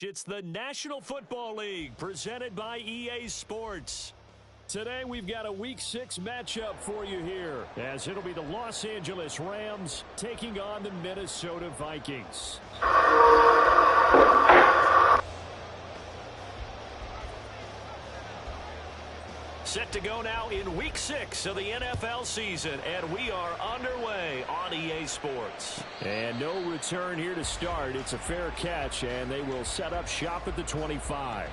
It's the National Football League presented by EA Sports. Today we've got a Week 6 matchup for you here, as it'll be the Los Angeles Rams taking on the Minnesota Vikings. Set to go now in Week 6 of the NFL season, and we are underway on EA Sports. And no return here to start. It's a fair catch, and they will set up shop at the 25.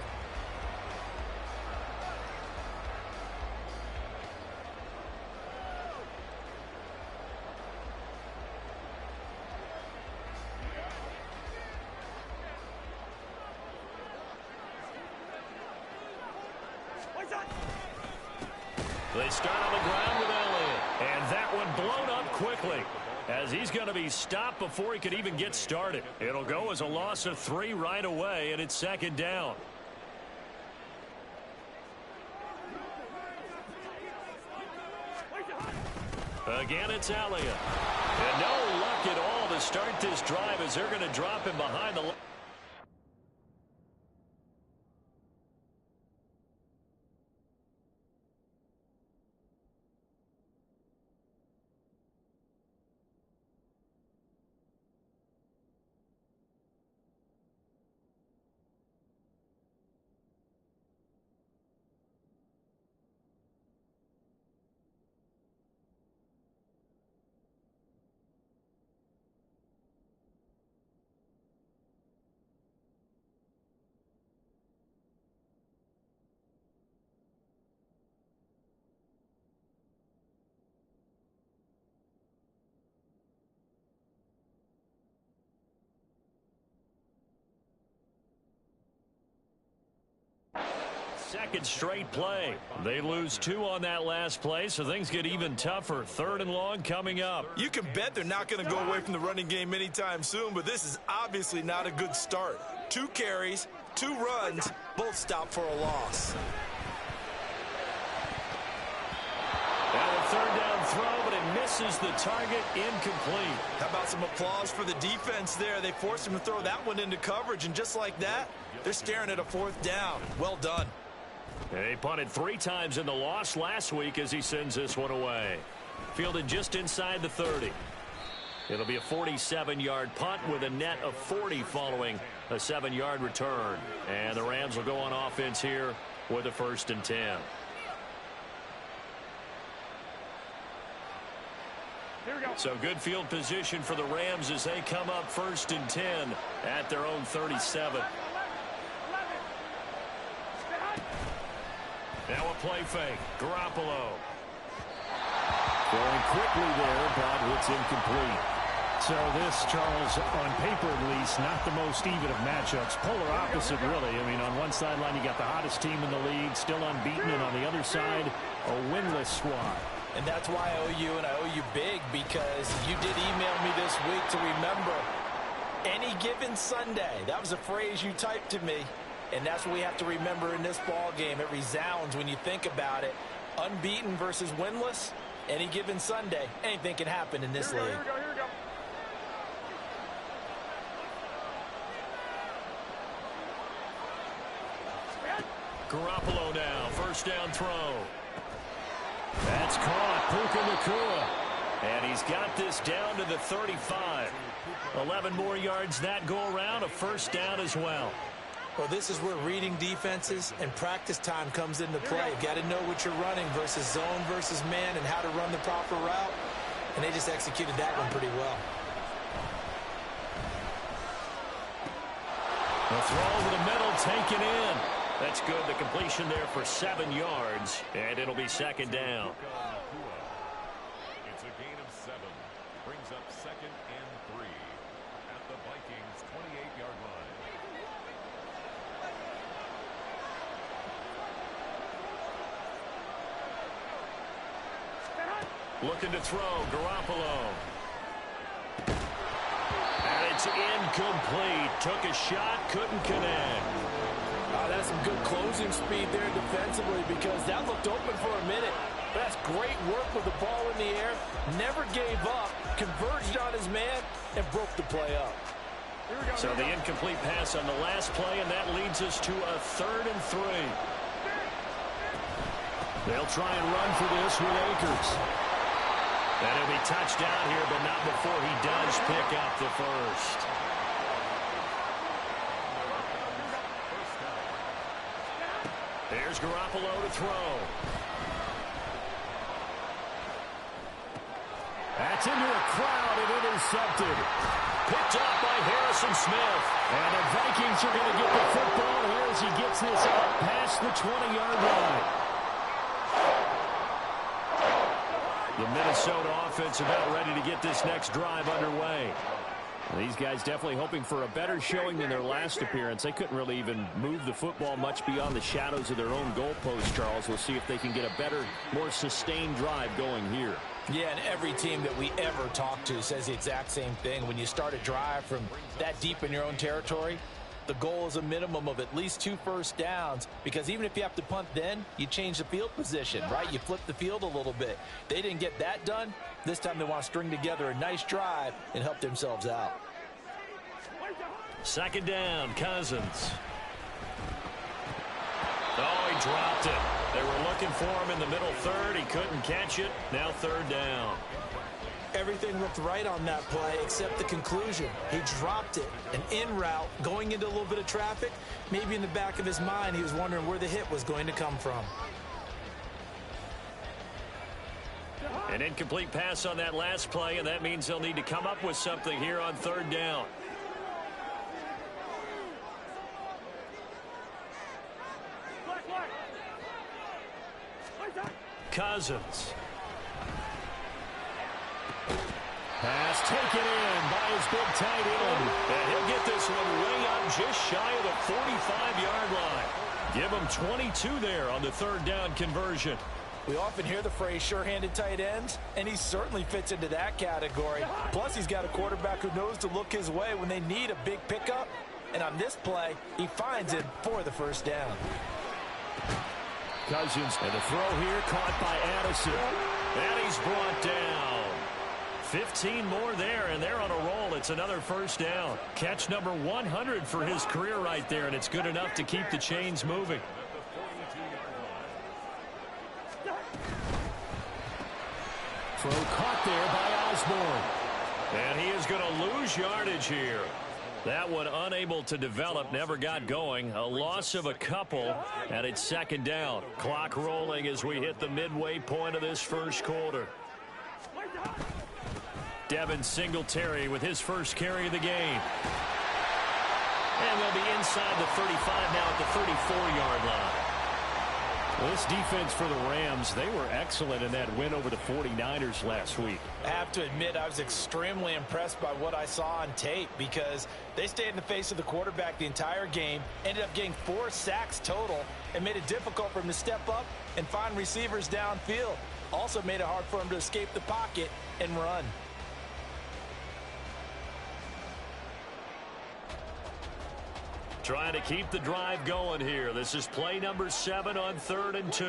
They start on the ground with Elliott, and that one blown up quickly as he's going to be stopped before he could even get started. It'll go as a loss of 3 right away, and it's second down. Again, it's Elliott. And no luck at all to start this drive as they're going to drop him behind the line. Second straight play. They lose 2 on that last play, so things get even tougher. 3rd and long coming up. You can bet they're not going to go away from the running game anytime soon, but this is obviously not a good start. 2 carries, 2 runs, both stopped for a loss. Now a 3rd down throw, but it misses the target, incomplete. How about some applause for the defense there? They forced him to throw that one into coverage, and just like that, they're staring at a 4th down. Well done. He punted 3 times in the loss last week as he sends this one away. Fielded just inside the 30. It'll be a 47-yard punt with a net of 40 following a 7-yard return. And the Rams will go on offense here with a 1st and 10. Here we go. So good field position for the Rams as they come up 1st and 10 at their own 37. Now a play fake. Garoppolo. Going quickly there, but it's incomplete. So this, Charles, on paper at least, not the most even of matchups. Polar opposite, really. I mean, on one sideline, you got the hottest team in the league, still unbeaten, and on the other side, a winless squad. And that's why I owe you, and I owe you big, because you did email me this week to remember any given Sunday. That was a phrase you typed to me. And that's what we have to remember in this ball game. It resounds when you think about it. Unbeaten versus winless. Any given Sunday, anything can happen in this league. Here we go. Garoppolo now. 1st down throw. That's caught. Puka Nacua. And he's got this down to the 35. 11 more yards that go around. A 1st down as well. Well, this is where reading defenses and practice time comes into play. You got to know what you're running versus zone versus man and how to run the proper route. And they just executed that one pretty well. The throw over the middle, taken in. That's good. The completion there for 7 yards, and it'll be 2nd down. It's a gain of 7. Brings up 2nd and 3 at the Vikings' 28-yard line. Looking to throw, Garoppolo. And it's incomplete. Took a shot, couldn't connect. That's some good closing speed there defensively, because that looked open for a minute. But that's great work with the ball in the air. Never gave up, converged on his man, and broke the play up. So the incomplete pass on the last play, and that leads us to a 3rd and 3. They'll try and run for this with Akers. And he'll be touched down here, but not before he does pick up the first. Here's Garoppolo to throw. That's into a crowd and intercepted. Picked up by Harrison Smith. And the Vikings are going to get the football here as he gets this out past the 20-yard line. The Minnesota offense about ready to get this next drive underway. These guys definitely hoping for a better showing than their last appearance. They couldn't really even move the football much beyond the shadows of their own goalpost, Charles. We'll see if they can get a better, more sustained drive going here. Yeah, and every team that we ever talk to says the exact same thing. When you start a drive from that deep in your own territory, the goal is a minimum of at least 2 first downs, because even if you have to punt then, you change the field position, right? You flip the field a little bit. They didn't get that done. This time they want to string together a nice drive and help themselves out. 2nd down, Cousins. Oh, he dropped it. They were looking for him in the middle 3rd. He couldn't catch it. Now 3rd down. Everything looked right on that play except the conclusion. He dropped it. An in route, going into a little bit of traffic. Maybe in the back of his mind, he was wondering where the hit was going to come from. An incomplete pass on that last play, and that means they'll need to come up with something here on 3rd down. Cousins. Pass taken in by his big tight end. And he'll get this one way up just shy of the 45-yard line. Give him 22 there on the 3rd down conversion. We often hear the phrase sure-handed tight ends, and he certainly fits into that category. Plus, he's got a quarterback who knows to look his way when they need a big pickup. And on this play, he finds it for the 1st down. Cousins, and the throw here caught by Addison. And he's brought down. 15 more there, and they're on a roll. It's another 1st down. Catch number 100 for his career right there, and it's good enough to keep the chains moving. Throw caught there by Osborne. And he is going to lose yardage here. That one unable to develop, never got going. A loss of a couple, and it's 2nd down. Clock rolling as we hit the midway point of this 1st quarter. Devin Singletary with his first carry of the game. And they'll be inside the 35 now at the 34-yard line. Well, this defense for the Rams, they were excellent in that win over the 49ers last week. I have to admit, I was extremely impressed by what I saw on tape, because they stayed in the face of the quarterback the entire game, ended up getting 4 sacks total, and made it difficult for him to step up and find receivers downfield. Also made it hard for him to escape the pocket and run. Trying to keep the drive going here. This is play number 7 on 3rd and 2.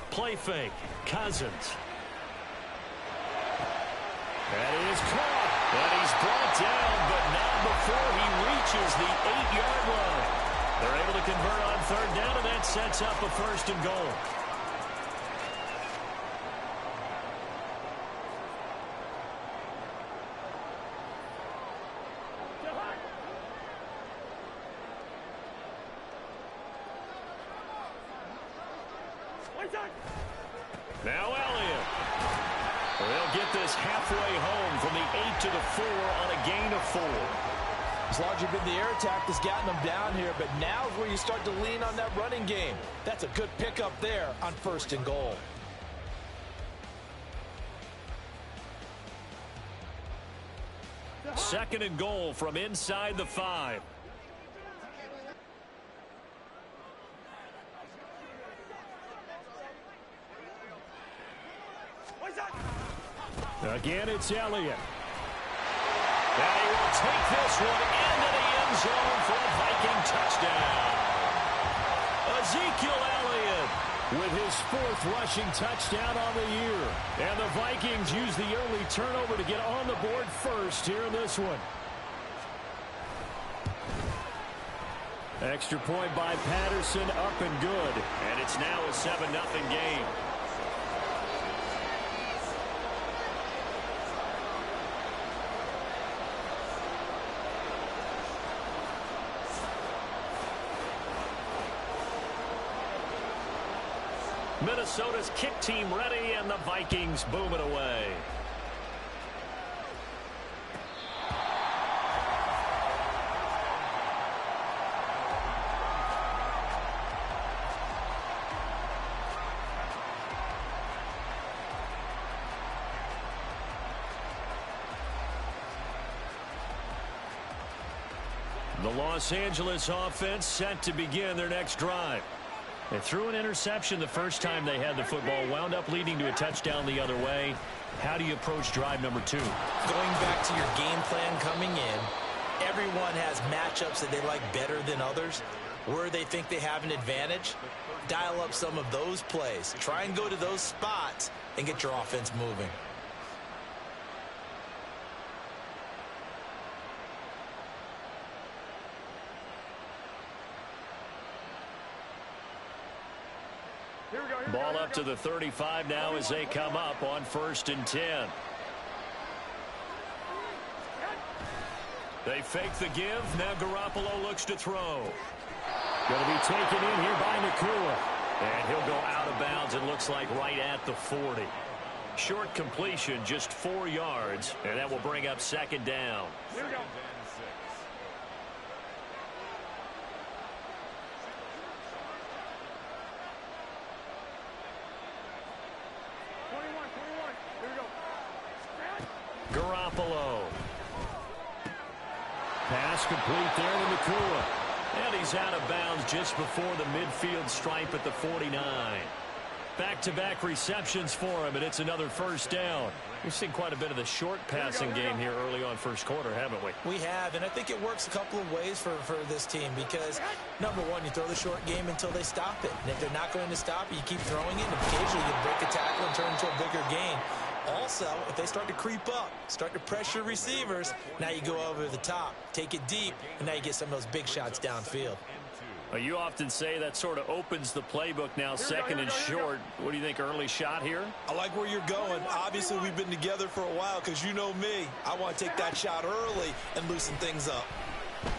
Play fake. Cousins. That is caught. And he's brought down, but not before he reaches the 8-yard line. They're able to convert on 3rd down, and that sets up a 1st and goal. Now Elliott. They'll get this halfway home from the 8 to the 4 on a gain of 4. As largely been the air attack that's gotten them down here, but now is where you start to lean on that running game. That's a good pickup there on 1st and goal. Second and goal from inside the 5. Again, it's Elliott. And he will take this one into the end zone for a Viking touchdown. Ezekiel Elliott with his 4th rushing touchdown on the year. And the Vikings use the early turnover to get on the board first here in this one. Extra point by Patterson, up and good. And it's now a 7-0 game. Minnesota's kick team ready, and the Vikings boom it away. The Los Angeles offense set to begin their next drive. They threw an interception the first time they had the football, wound up leading to a touchdown the other way. How do you approach drive number 2? Going back to your game plan coming in, everyone has matchups that they like better than others. Where they think they have an advantage, dial up some of those plays. Try and go to those spots and get your offense moving. Ball up to the 35 now as they come up on 1st and 10. They fake the give. Now Garoppolo looks to throw. Going to be taken in here by Nacua. And he'll go out of bounds, it looks like, right at the 40. Short completion, just 4 yards, and that will bring up 2nd down. Here we go. Garoppolo. Pass complete there to Nacua. And he's out of bounds just before the midfield stripe at the 49. Back-to-back receptions for him, and it's another 1st down. We've seen quite a bit of the short passing game here early on 1st quarter, haven't we? We have, and I think it works a couple of ways for this team because, number one, you throw the short game until they stop it. And if they're not going to stop it, you keep throwing it, and occasionally you break a tackle and turn into a bigger gain. Also, if they start to creep up, start to pressure receivers, now you go over the top, take it deep, and now you get some of those big shots downfield. You often say that sort of opens the playbook now, 2nd and short. What do you think, early shot here? I like where you're going. Obviously, we've been together for a while because you know me. I want to take that shot early and loosen things up.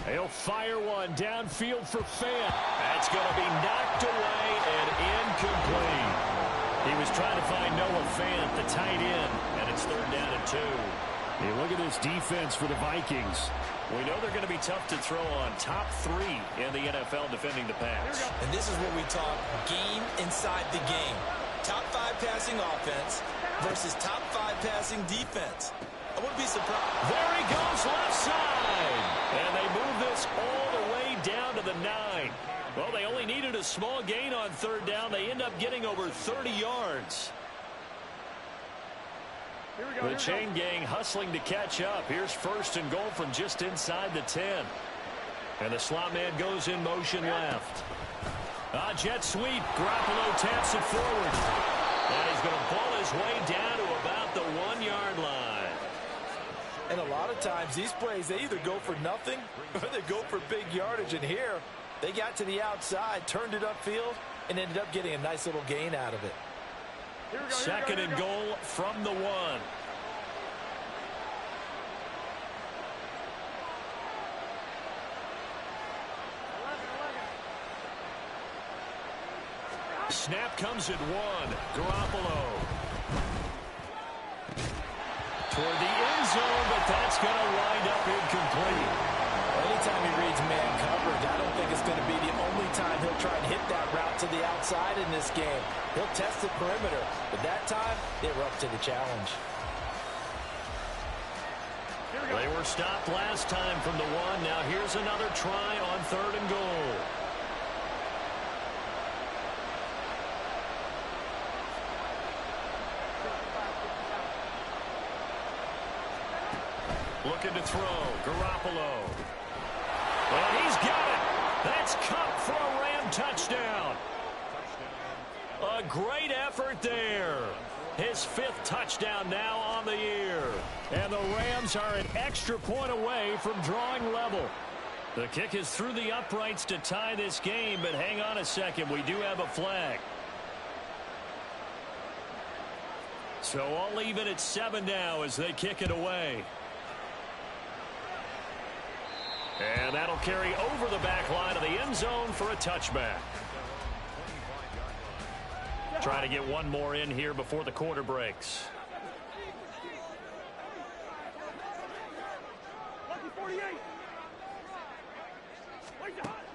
He'll fire one downfield for Fant. That's going to be knocked away and incomplete. He was trying to find Noah Fant, the tight end, and it's 3rd down and 2. Hey, look at this defense for the Vikings. We know they're going to be tough to throw on. Top 3 in the NFL defending the pass. And this is what we talk game inside the game. Top 5 passing offense versus top 5 passing defense. I wouldn't be surprised. There he goes, left side. And they move this all the way down to the 9. Well, they only needed a small gain on 3rd down. They end up getting over 30 yards. The chain gang hustling to catch up. Here's 1st and goal from just inside the 10. And the slot man goes in motion left. Jet sweep. Garoppolo taps it forward. And he's going to pull his way down to about the 1-yard line. And a lot of times these plays, they either go for nothing or they go for big yardage. And here, they got to the outside, turned it upfield, and ended up getting a nice little gain out of it. 2nd and goal from the 1. Snap comes at 1. Garoppolo. Toward the end zone, but that's going to wind up incomplete. Anytime he reads man coverage, I don't think it's going to be the only time he'll try and hit that route to the outside in this game. He'll test the perimeter, but that time, they were up to the challenge. They were stopped last time from the 1. Now here's another try on 3rd and goal. Looking to throw. Garoppolo. And he's got it. That's Kupp for a Ram touchdown. A great effort there. His 5th touchdown now on the year. And the Rams are an extra point away from drawing level. The kick is through the uprights to tie this game, but hang on a second. We do have a flag. So all even at 7 now as they kick it away. And that'll carry over the back line of the end zone for a touchback. Try to get one more in here before the quarter breaks.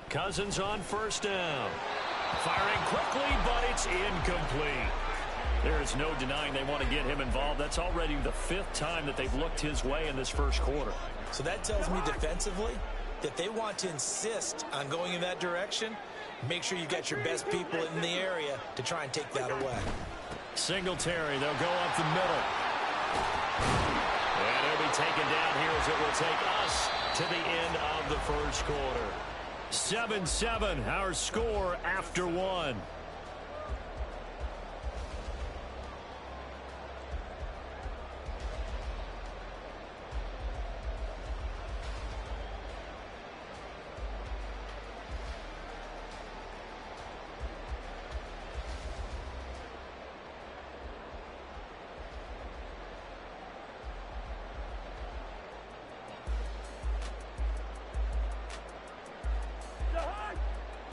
Cousins on first down. Firing quickly, but it's incomplete. There is no denying they want to get him involved. That's already the 5th time that they've looked his way in this first quarter. So that tells me defensively that they want to insist on going in that direction. Make sure you got your best people in the area to try and take that away. Singletary, they'll go up the middle. And it'll be taken down here as it will take us to the end of the first quarter. 7-7, our score after 1.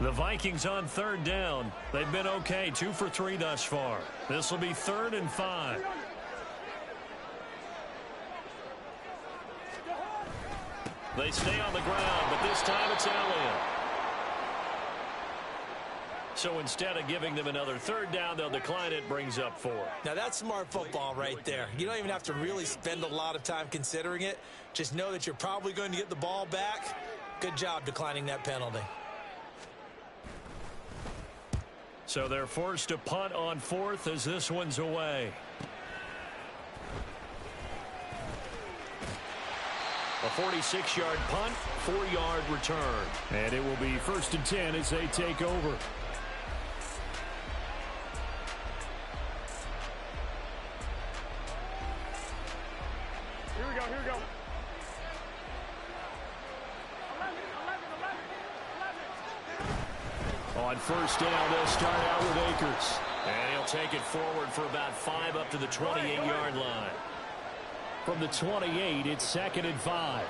The Vikings on 3rd down. They've been okay, 2 for 3 thus far. This will be 3rd and 5. They stay on the ground, but this time it's Elliott. So instead of giving them another 3rd down, they'll decline it, brings up 4. Now that's smart football right there. You don't even have to really spend a lot of time considering it. Just know that you're probably going to get the ball back. Good job declining that penalty. So they're forced to punt on 4th as this one's away. A 46-yard punt, 4-yard return. And it will be 1st and 10 as they take over. Here we go, here we go. 11. On 1st down, they'll start out with Akers. And he'll take it forward for about 5 up to the 28-yard line. From the 28, it's 2nd and 5.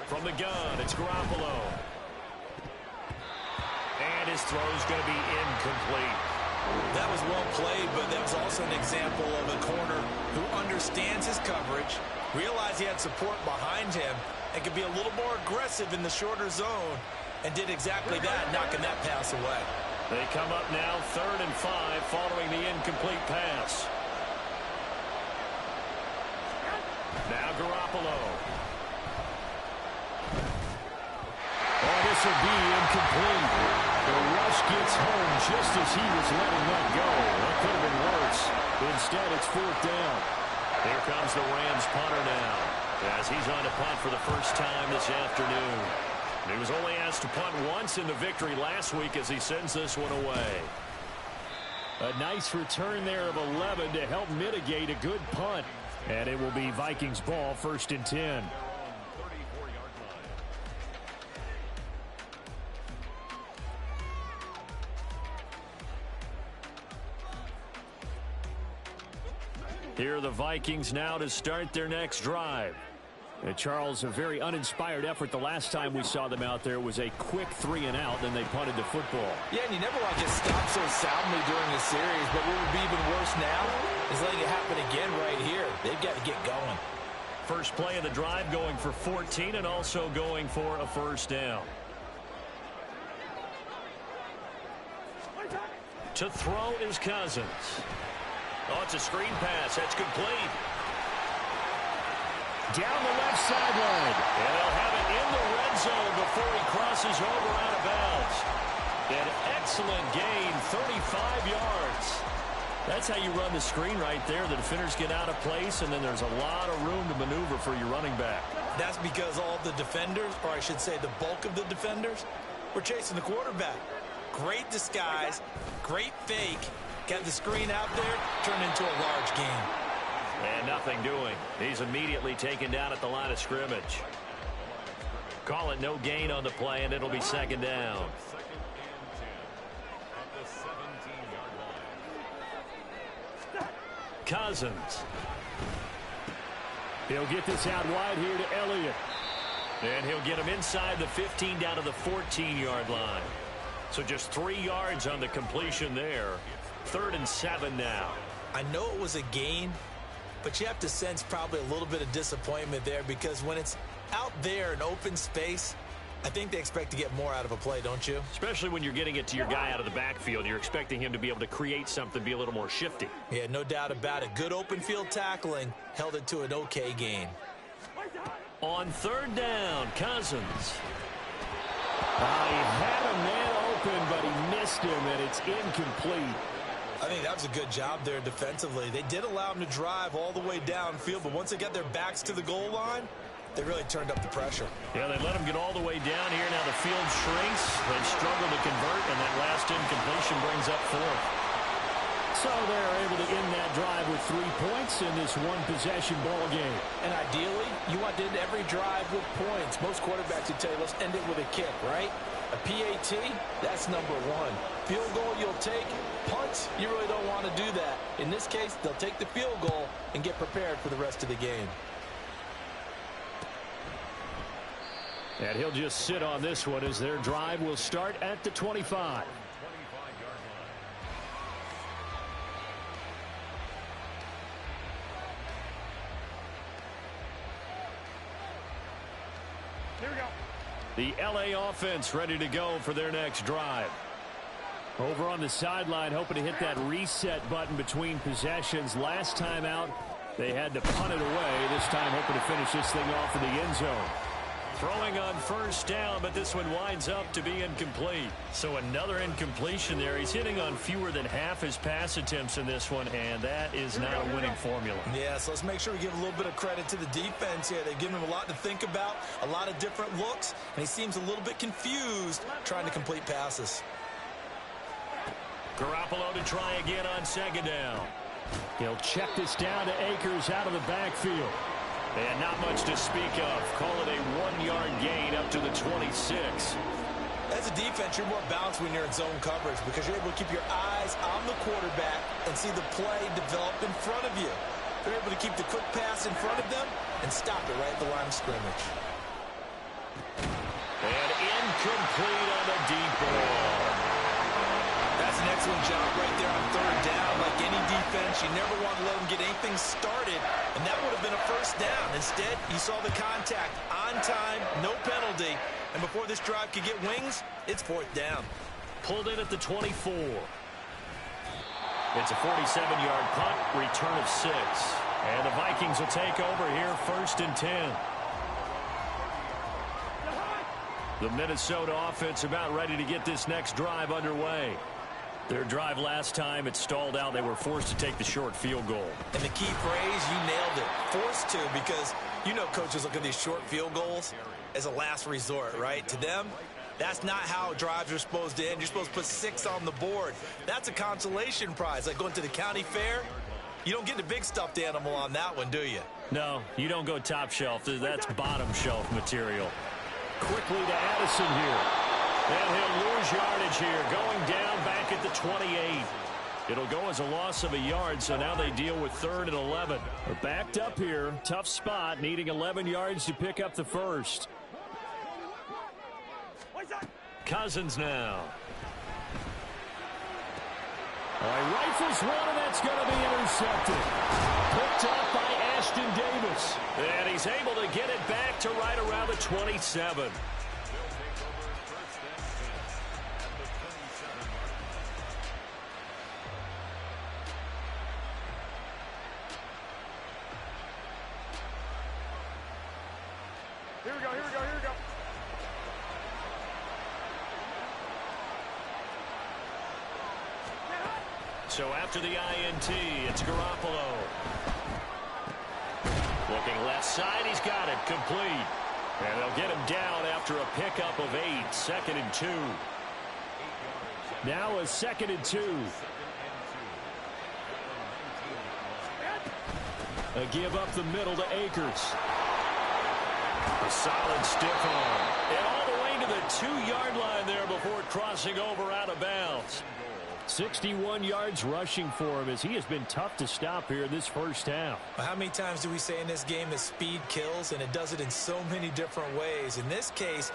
From the gun, it's Garoppolo. And his throw's going to be incomplete. That was well played, but that was also an example of a corner who understands his coverage, realized he had support behind him, and could be a little more aggressive in the shorter zone, and did exactly that, knocking that pass away. They come up now 3rd and 5 following the incomplete pass. Now Garoppolo. Oh, this will be incomplete. The rush gets home just as he was letting that go. That could have been worse. Instead, it's 4th down. Here comes the Rams punter now, as he's on to punt for the first time this afternoon. He was only asked to punt once in the victory last week as he sends this one away. A nice return there of 11 to help mitigate a good punt. And it will be Vikings ball, 1st and 10. Here are the Vikings now to start their next drive. Charles, a very uninspired effort. The last time we saw them out there was a quick 3 and out, then they punted the football. Yeah, and you never want to get stopped so soundly during the series, but what would be even worse now is letting it happen again right here. They've got to get going. First play of the drive going for 14 and also going for a 1st down. To throw is Cousins. Oh, it's a screen pass. That's complete. Down the left sideline. And they'll have it in the red zone before he crosses over out of bounds. An excellent gain, 35 yards. That's how you run the screen right there. The defenders get out of place, and then there's a lot of room to maneuver for your running back. That's because all the defenders, or I should say the bulk of the defenders, were chasing the quarterback. Great disguise, great fake, Got the screen out there, turned into a large gain. And nothing doing. He's immediately taken down at the line of scrimmage. Call it no gain on the play, and it'll be second down. Cousins. He'll get this out wide here to Elliott. And he'll get him inside the 15 down to the 14-yard line. So just 3 yards on the completion there. 3rd and 7 now. I know it was a gain, but you have to sense probably a little bit of disappointment there because when it's out there in open space, I think they expect to get more out of a play, don't you? Especially when you're getting it to your guy out of the backfield. You're expecting him to be able to create something, be a little more shifty. Yeah, no doubt about it. Good open field tackling held it to an okay gain. On 3rd down, Cousins. He had a man open, but he missed him, and it's incomplete. I think that was a good job there defensively. They did allow him to drive all the way downfield, but once they got their backs to the goal line, they really turned up the pressure. Yeah, they let him get all the way down here. Now the field shrinks. They struggle to convert, and that last incompletion brings up 4th. So they're able to end that drive with 3 points in this one-possession ball game. And ideally, you want to end every drive with points. Most quarterbacks would tell you, let's end it with a kick, right? A PAT, that's number 1. Field goal you'll take. Punts, you really don't want to do that. In this case, they'll take the field goal and get prepared for the rest of the game. And he'll just sit on this one as their drive will start at the 25. Here we go. The LA offense ready to go for their next drive. Over on the sideline, hoping to hit that reset button between possessions. Last time out, they had to punt it away. This time hoping to finish this thing off in the end zone. Throwing on 1st down, but this one winds up to be incomplete. So another incompletion there. He's hitting on fewer than half his pass attempts in this one, and that is not a winning formula. Yeah, so let's make sure we give a little bit of credit to the defense here. They've given him a lot to think about, a lot of different looks, and he seems a little bit confused trying to complete passes. Garoppolo to try again on 2nd down. He'll check this down to Akers out of the backfield. And not much to speak of. Call it a 1-yard gain up to the 26. As a defense, you're more balanced when you're in zone coverage because you're able to keep your eyes on the quarterback and see the play develop in front of you. They're able to keep the quick pass in front of them and stop it right at the line of scrimmage. And incomplete on the deep ball. That's an excellent job right there on 3rd down. Like any defense, you never want to let them get anything started, and that would have been a 1st down. Instead, you saw the contact on time, no penalty, and before this drive could get wings, it's 4th down. Pulled in at the 24. It's a 47-yard punt, return of 6. And the Vikings will take over here 1st and 10. The Minnesota offense about ready to get this next drive underway. Their drive last time, it stalled out. They were forced to take the short field goal. And the key phrase, you nailed it. Forced to, because you know coaches look at these short field goals as a last resort, right? To them, that's not how drives are supposed to end. You're supposed to put 6 on the board. That's a consolation prize. Like going to the county fair, you don't get the big stuffed animal on that one, do you? No, you don't go top shelf. That's bottom shelf material. Quickly to Addison here. And he'll lose yardage here, going down back at the 28. It'll go as a loss of a yard, so now they deal with 3rd and 11. They're backed up here. Tough spot, needing 11 yards to pick up the 1st. Cousins now. All right, rifles one, and that's going to be intercepted. Picked up by Ashton Davis. And he's able to get it back to right around the 27. Here we go, here we go, here we go. So after the INT, it's Garoppolo. Looking left side, he's got it, complete. And they'll get him down after a pickup of 8, 2nd and 2. Now a 2nd and 2. A give up the middle to Akers. A solid stiff arm. And all the way to the 2-yard line there before crossing over out of bounds. 61 yards rushing for him as he has been tough to stop here in this first half. How many times do we say in this game that speed kills, and it does it in so many different ways? In this case,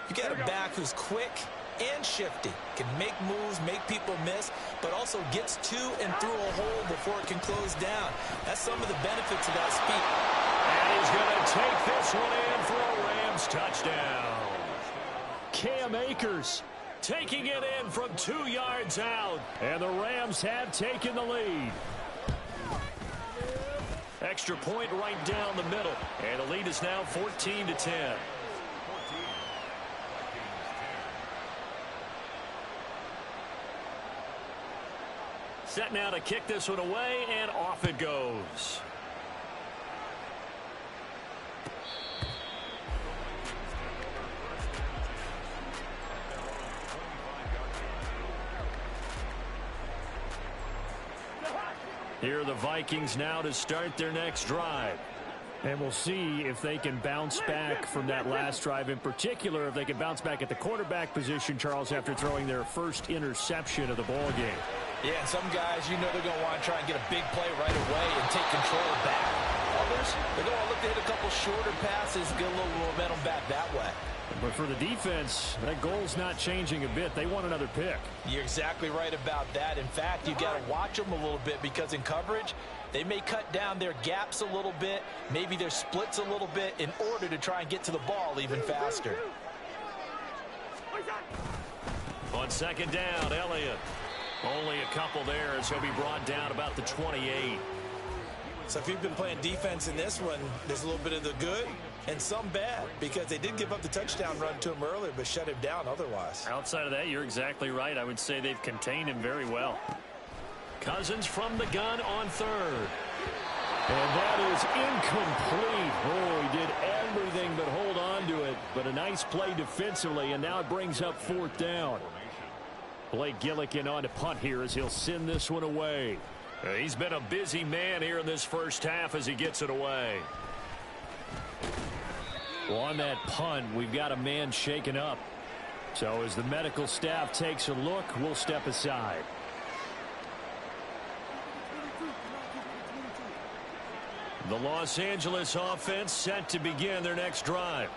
you got a back who's quick and shifty, can make moves, make people miss, but also gets to and through a hole before it can close down. That's some of the benefits of that speed. And he's going to take this one in for a Rams touchdown. Cam Akers taking it in from 2 yards out. And the Rams have taken the lead. Extra point right down the middle. And the lead is now 14-10. Set now to kick this one away, and off it goes. Here are the Vikings now to start their next drive. And we'll see if they can bounce back from that last drive. In particular, if they can bounce back at the quarterback position, Charles, after throwing their first interception of the ball game. Yeah, and some guys, you know they're going to want to try and get a big play right away and take control back. Others, they're going to look to hit a couple shorter passes, get a little momentum back that way. But for the defense, that goal's not changing a bit. They want another pick. You're exactly right about that. In fact, you got to watch them a little bit because in coverage, they may cut down their gaps a little bit, maybe their splits a little bit in order to try and get to the ball even faster. On second down, Elliott. Only a couple there as he'll be brought down about the 28. So if you've been playing defense in this one, there's a little bit of the good and some bad because they did give up the touchdown run to him earlier but shut him down otherwise. Outside of that, you're exactly right. I would say they've contained him very well. Cousins from the gun on third. And that is incomplete. Oh, he did everything but hold on to it. But a nice play defensively, and now it brings up fourth down. Blake Gillikin on to punt here as he'll send this one away. He's been a busy man here in this first half as he gets it away. Well, on that punt, we've got a man shaken up. So as the medical staff takes a look, we'll step aside. The Los Angeles offense set to begin their next drive.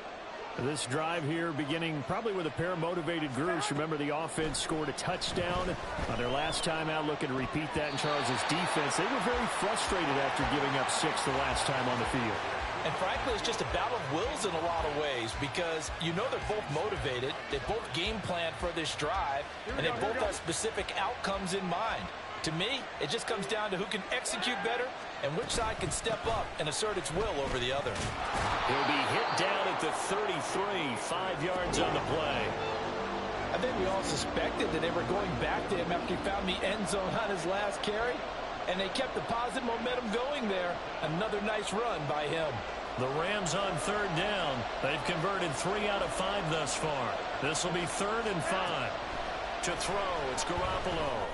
This drive here beginning probably with a pair of motivated groups. Remember, the offense scored a touchdown on their last time out, looking to repeat that in Charles's defense. They were very frustrated after giving up 6 the last time on the field. And frankly, it's just a battle of wills in a lot of ways because you know they're both motivated. They both game plan for this drive, and they both have specific outcomes in mind. To me, it just comes down to who can execute better and which side can step up and assert its will over the other. He'll be hit down at the 33, 5 yards on the play. I think we all suspected that they were going back to him after he found the end zone on his last carry, and they kept the positive momentum going there. Another nice run by him. The Rams on third down. They've converted 3 out of 5 thus far. This will be 3rd and 5. To throw, it's Garoppolo.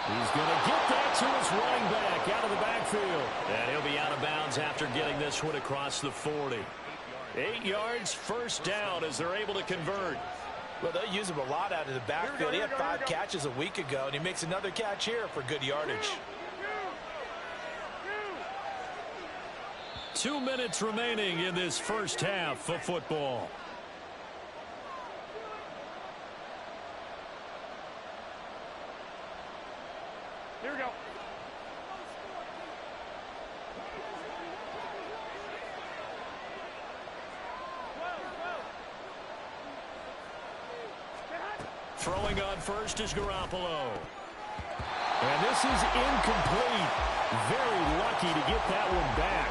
He's going to get that to his running back out of the backfield. And he'll be out of bounds after getting this one across the 40. 8 yards, first down as they're able to convert. Well, they'll use him a lot out of the backfield. He had 5 catches a week ago, and he makes another catch here for good yardage. 2 minutes remaining in this first half of football. Here we go. Throwing on first is Garoppolo. And this is incomplete. Very lucky to get that one back.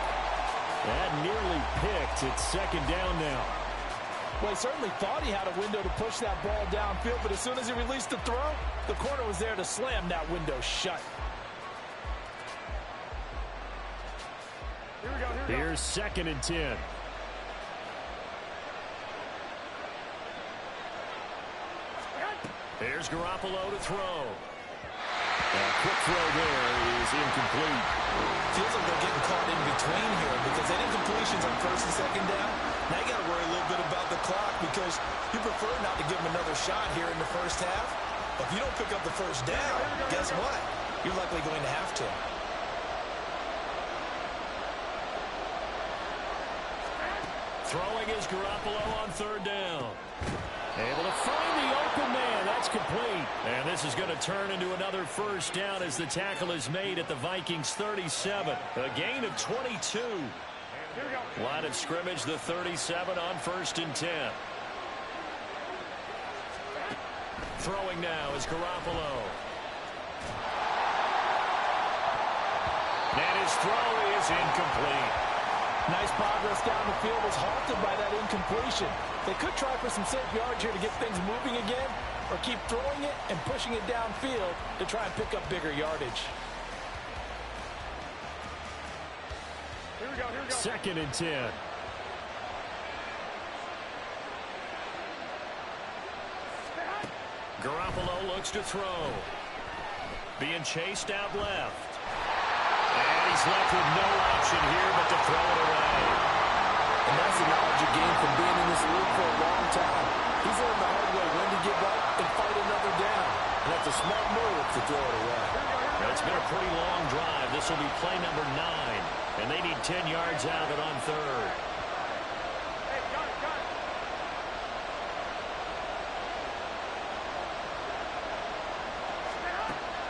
That nearly picked. It's second down now. Well, he certainly thought he had a window to push that ball downfield, but as soon as he released the throw, the corner was there to slam that window shut. Here we go. Here we go. Here's 2nd and 10. Here's Garoppolo to throw. Quick throw there is incomplete. Feels like they're getting caught in between here because they did completions on first and second down. Now you got to worry a little bit about the clock because you prefer not to give them another shot here in the first half. But if you don't pick up the first down, guess what? You're likely going to have to. Throwing is Garoppolo on third down. Able to find the open man. That's complete. And this is going to turn into another first down as the tackle is made at the Vikings 37. A gain of 22. Line of scrimmage, the 37 on 1st and 10. Throwing now is Garoppolo. And his throw is incomplete. Nice progress down the field was halted by that incompletion. They could try for some safe yards here to get things moving again, or keep throwing it and pushing it downfield to try and pick up bigger yardage. Here we go, here we go. 2nd and 10. Garoppolo looks to throw. Being chased out left. And he's left with no option here but to throw it away. And that's the knowledge you gain from being in this league for a long time. He's learned the hard way when to give up and fight another down. And that's a smart move to throw it away. Well, it's been a pretty long drive. This will be play number 9. And they need 10 yards out of it on third. Hey, got it, got it.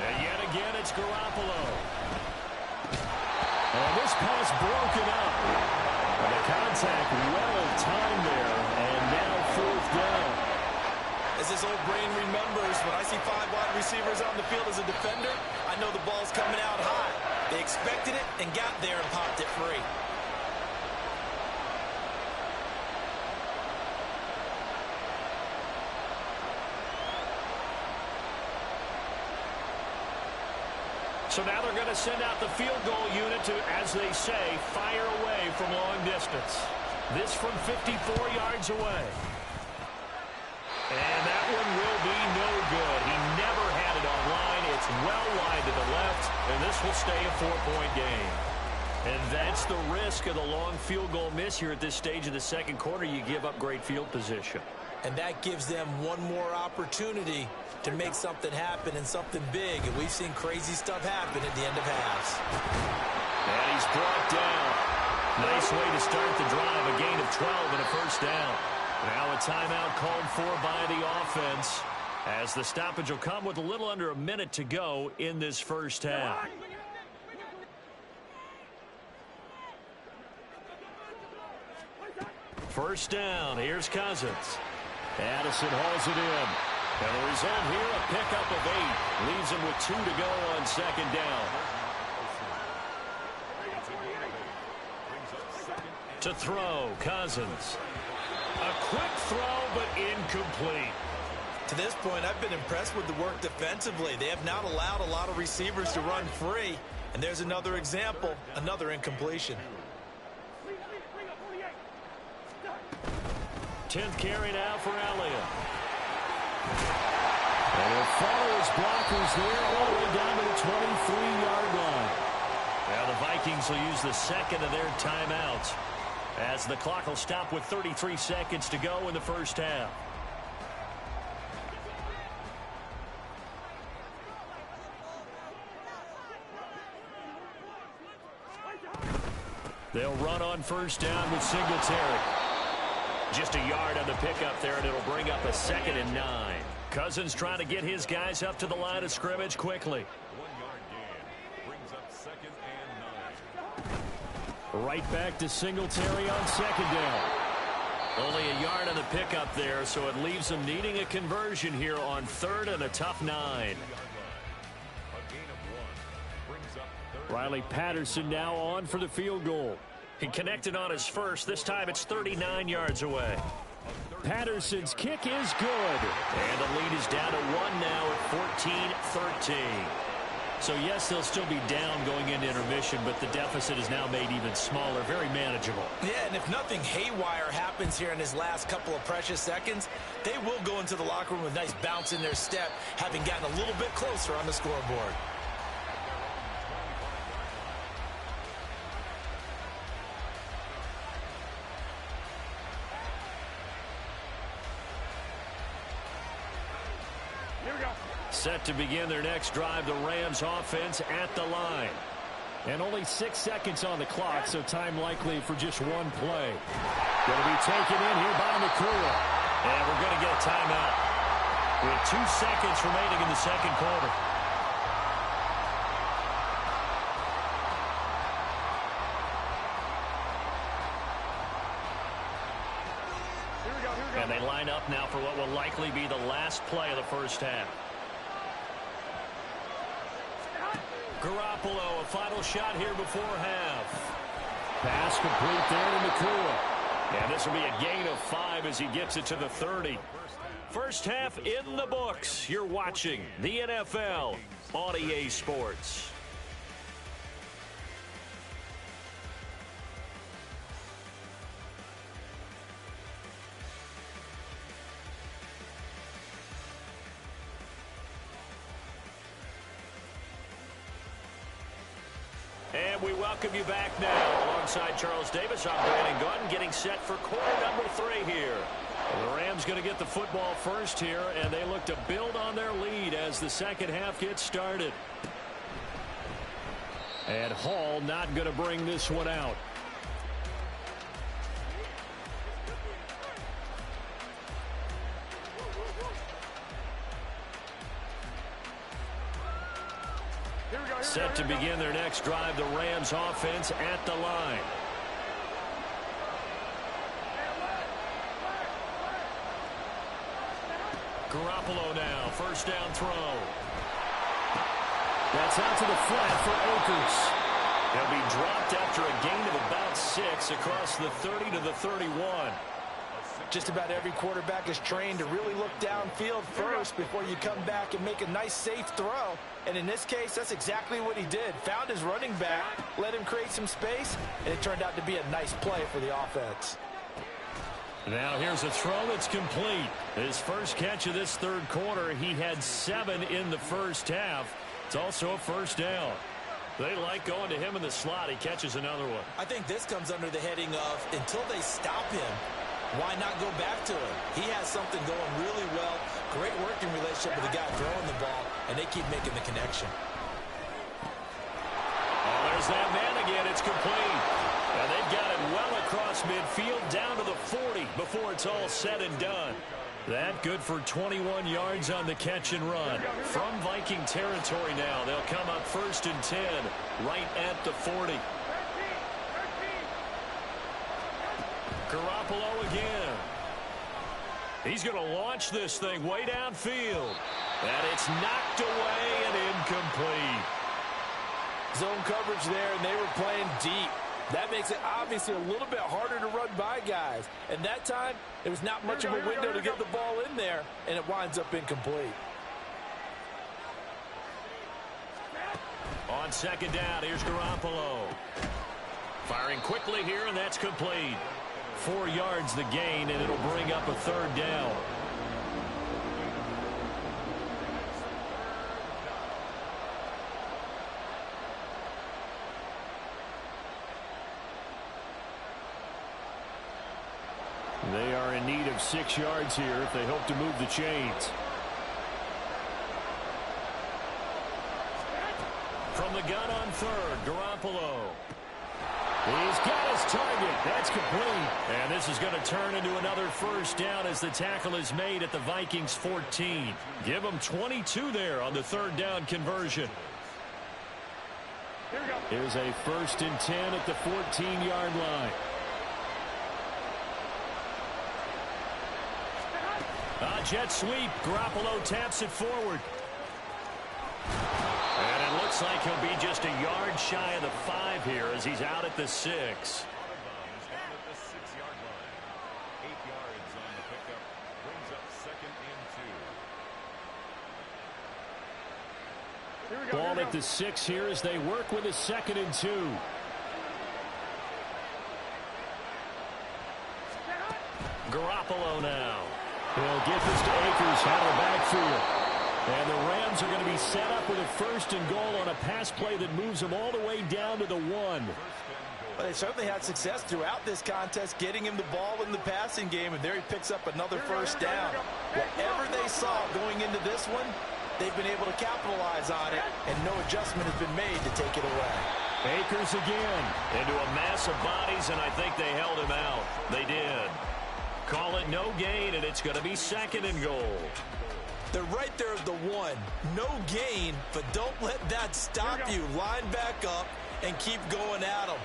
And yet again, it's Garoppolo. And this pass broken up. And the contact well timed there. And now 4th down. As this old brain remembers, when I see 5 wide receivers on the field as a defender, I know the ball's coming out high. They expected it and got there and popped it free. So now they're going to send out the field goal unit to, as they say, fire away from long distance. This from 54 yards away. And that one will be no good. He never had it on line. It's well wide to the left, and this will stay a 4-point game. And that's the risk of the long field goal miss here at this stage of the second quarter. You give up great field position. And that gives them one more opportunity to make something happen and something big. And we've seen crazy stuff happen at the end of halves. And he's brought down. Nice way to start the drive. A gain of 12 and a first down. Now a timeout called for by the offense as the stoppage will come with a little under a minute to go in this first half. First down. Here's Cousins. Addison hauls it in. And the result here, a pickup of 8. Leaves him with 2 to go on second down. To throw, Cousins. A quick throw, but incomplete. To this point, I've been impressed with the work defensively. They have not allowed a lot of receivers to run free. And there's another example, another incompletion. 10th carry now for Elliott. And he'll follow his blockers there all the way down to the 23-yard line. Now the Vikings will use the second of their timeouts as the clock will stop with 33 seconds to go in the first half. They'll run on first down with Singletary. Just a yard on the pickup there, and it'll bring up a 2nd and 9. Cousins trying to get his guys up to the line of scrimmage quickly. 1-yard gain. Brings up 2nd and 9. Right back to Singletary on second down. Only a yard on the pickup there, so it leaves them needing a conversion here on 3rd and a tough 9. A gain of 1. Brings up 3rd. Riley Patterson now on for the field goal. He connected on his first. This time it's 39 yards away. Patterson's kick is good. And the lead is down to 1 now at 14-13. So, yes, they'll still be down going into intermission, but the deficit is now made even smaller, very manageable. Yeah, and if nothing haywire happens here in his last couple of precious seconds, they will go into the locker room with a nice bounce in their step, having gotten a little bit closer on the scoreboard. Set to begin their next drive, the Rams offense at the line. And only 6 seconds on the clock, so time likely for just one play. Going to be taken in here by Nakua. And we're going to get a timeout with 2 seconds remaining in the second quarter. And they line up now for what will likely be the last play of the first half. Garoppolo, a final shot here before half. Pass complete there to Nakua. And this will be a gain of 5 as he gets it to the 30. First half in the books. You're watching the NFL on EA Sports. And we welcome you back now. Alongside Charles Davis, I'm Brandon Gunn, getting set for quarter number 3 here. The Rams going to get the football first here, and they look to build on their lead as the second half gets started. And Hall not going to bring this one out. Set to begin their next drive, the Rams offense at the line. Garoppolo now, first down throw. That's out to the flat for Akers. He'll be dropped after a gain of about 6 across the 30 to the 31. Just about every quarterback is trained to really look downfield first before you come back and make a nice, safe throw. And in this case, that's exactly what he did. Found his running back, let him create some space, and it turned out to be a nice play for the offense. Now here's a throw that's complete. His first catch of this third quarter, he had 7 in the first half. It's also a first down. They like going to him in the slot. He catches another one. I think this comes under the heading of until they stop him, why not go back to him? He has something going really well. Great working relationship with the guy throwing the ball, and they keep making the connection. Oh, there's that man again. It's complete. And they've got it well across midfield down to the 40 before it's all said and done. That good for 21 yards on the catch and run. From Viking territory now, they'll come up 1st and 10 right at the 40. Garoppolo again. He's going to launch this thing way downfield. And it's knocked away and incomplete. Zone coverage there, and they were playing deep. That makes it obviously a little bit harder to run by guys. And that time, there was not much of a window to get the ball in there, and it winds up incomplete. On second down, here's Garoppolo. Firing quickly here, and that's complete. 4 yards the gain, and it'll bring up a third down. They are in need of 6 yards here if they hope to move the chains. From the gun on third, Garoppolo. He's got his target. That's complete. And this is going to turn into another first down as the tackle is made at the Vikings 14. Give them 22 there on the third down conversion. Here's a 1st and 10 at the 14-yard line. Jet sweep. Garoppolo taps it forward. And it looks like he'll be just a yard shy of the 5 here as he's out at the 6. At the 6-yard line. 8 yards on the pickup. Brings up 2nd and 2. Ball at the 6 here as they work with a 2nd and 2. Garoppolo now. He'll get this to Akers out of the backfield. And the Rams are going to be set up with a 1st and goal on a pass play that moves them all the way down to the 1. Well, they certainly had success throughout this contest, getting him the ball in the passing game, and there he picks up another first down. Whatever they saw going into this one, they've been able to capitalize on it, and no adjustment has been made to take it away. Akers again. Into a mass of bodies, and I think they held him out. They did. Call it no gain, and it's going to be 2nd and goal. They're right there at the 1. No gain, but don't let that stop you. Line back up and keep going at them.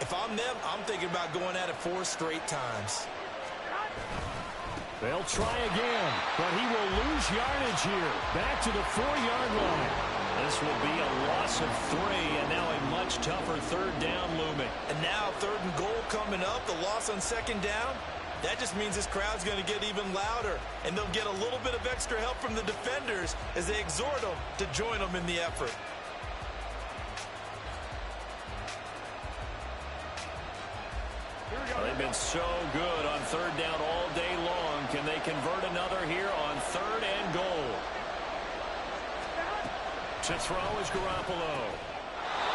If I'm them, I'm thinking about going at it 4 straight times. They'll try again, but he will lose yardage here. Back to the 4-yard line. This will be a loss of 3, and now a much tougher 3rd down looming. And now 3rd and goal coming up, the loss on 2nd down. That just means this crowd's going to get even louder, and they'll get a little bit of extra help from the defenders as they exhort them to join them in the effort. They've been so good on 3rd down all day long. Can they convert another here on 3rd and goal? To throw is Garoppolo.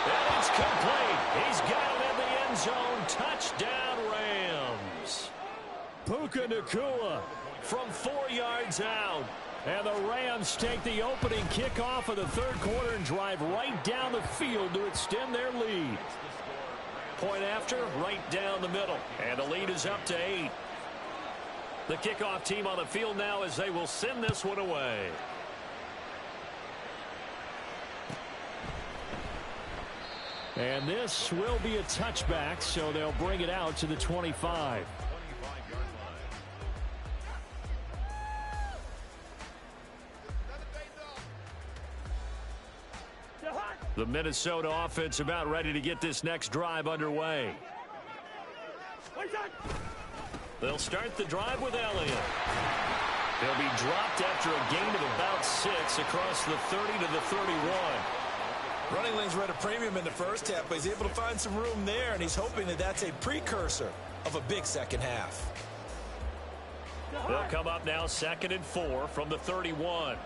And it's complete. He's got it in the end zone. Touchdown, Rams. Puka Nacua From 4 yards out. And the Rams take the opening kickoff of the 3rd quarter and drive right down the field to extend their lead. Point after, right down the middle. And the lead is up to 8. The kickoff team on the field now as they will send this one away. And this will be a touchback, so they'll bring it out to the 25. The Minnesota offense about ready to get this next drive underway. They'll start the drive with Elliott. He'll be dropped after a gain of about 6 across the 30 to the 31. Running lanes were at a premium in the first half, but he's able to find some room there, and he's hoping that that's a precursor of a big second half. They'll come up now 2nd and 4 from the 31.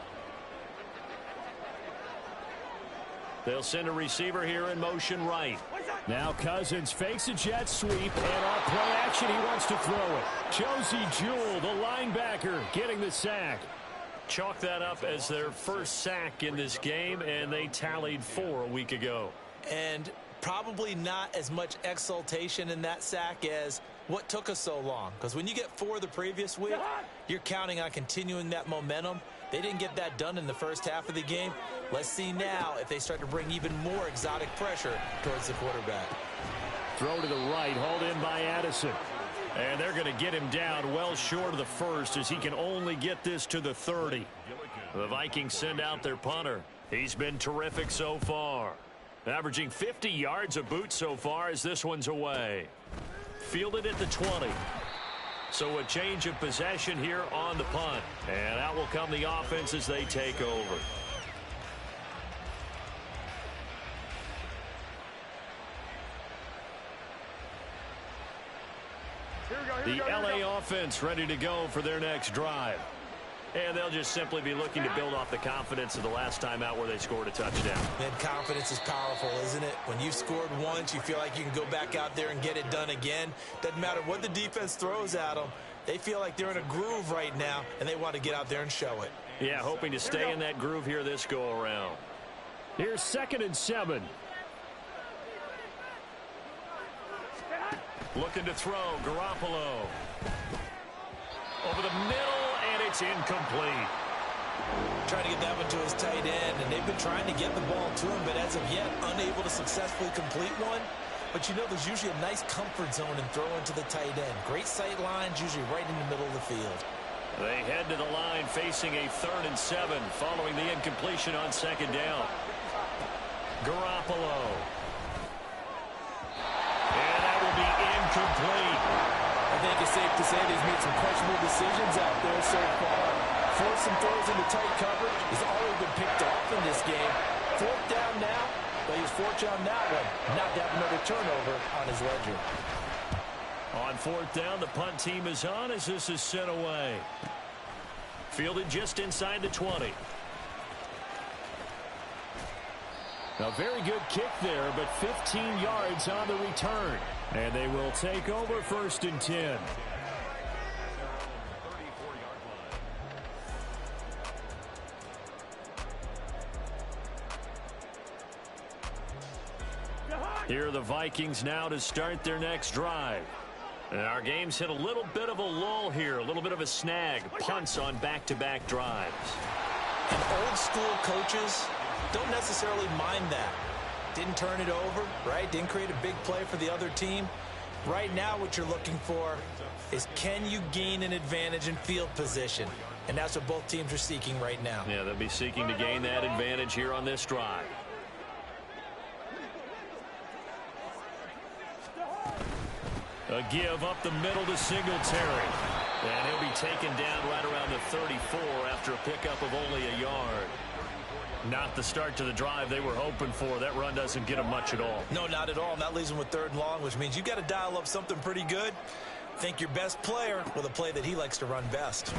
They'll send a receiver here in motion right. Now Cousins fakes a jet sweep, and on play action he wants to throw it. Josie Jewell, the linebacker, getting the sack. Chalk that up as their first sack in this game, and they tallied 4 a week ago. And probably not as much exultation in that sack as what took us so long. Because when you get 4 the previous week, you're counting on continuing that momentum. They didn't get that done in the first half of the game. Let's see now if they start to bring even more exotic pressure towards the quarterback. Throw to the right, hauled in by Addison. And they're going to get him down well short of the first as he can only get this to the 30. The Vikings send out their punter. He's been terrific so far. Averaging 50 yards a boot so far as this one's away. Fielded at the 20. So a change of possession here on the punt. And out will come the offense as they take over. The LA offense ready to go for their next drive. And they'll just simply be looking to build off the confidence of the last time out where they scored a touchdown. And confidence is powerful, isn't it? When you've scored once, you feel like you can go back out there and get it done again. Doesn't matter what the defense throws at them. They feel like they're in a groove right now, and they want to get out there and show it. Yeah, hoping to stay in that groove here this go-around. Here's 2nd and 7. Looking to throw, Garoppolo. Over the middle, and it's incomplete. Trying to get that one to his tight end, and they've been trying to get the ball to him, but as of yet, unable to successfully complete one. But you know there's usually a nice comfort zone in throwing to the tight end. Great sight lines, usually right in the middle of the field. They head to the line facing a 3rd and 7 following the incompletion on 2nd down. Garoppolo. And that will be incomplete. I think it's safe to say they've made some questionable decisions out there so far. Forced some throws into tight coverage. He's already been picked off in this game. 4th down now, but he's fortunate on that one. Not to have another turnover on his ledger. On 4th down, the punt team is on as this is sent away. Fielded just inside the 20. A very good kick there, but 15 yards on the return. And they will take over 1st and 10. Here are the Vikings now to start their next drive. And our game's hit a little bit of a lull here, a little bit of a snag. Punts on back-to-back drives. And old school coaches don't necessarily mind that. Didn't turn it over, right? Didn't create a big play for the other team. Right now what you're looking for is, can you gain an advantage in field position? And that's what both teams are seeking right now. Yeah, they'll be seeking to gain that advantage here on this drive. A give up the middle to Singletary. And he'll be taken down right around the 34 after a pickup of only a yard. Not the start to the drive they were hoping for. That run doesn't get them much at all. No, not at all. And that leaves them with 3rd and long, which means you got to dial up something pretty good. Think your best player with a play that he likes to run best.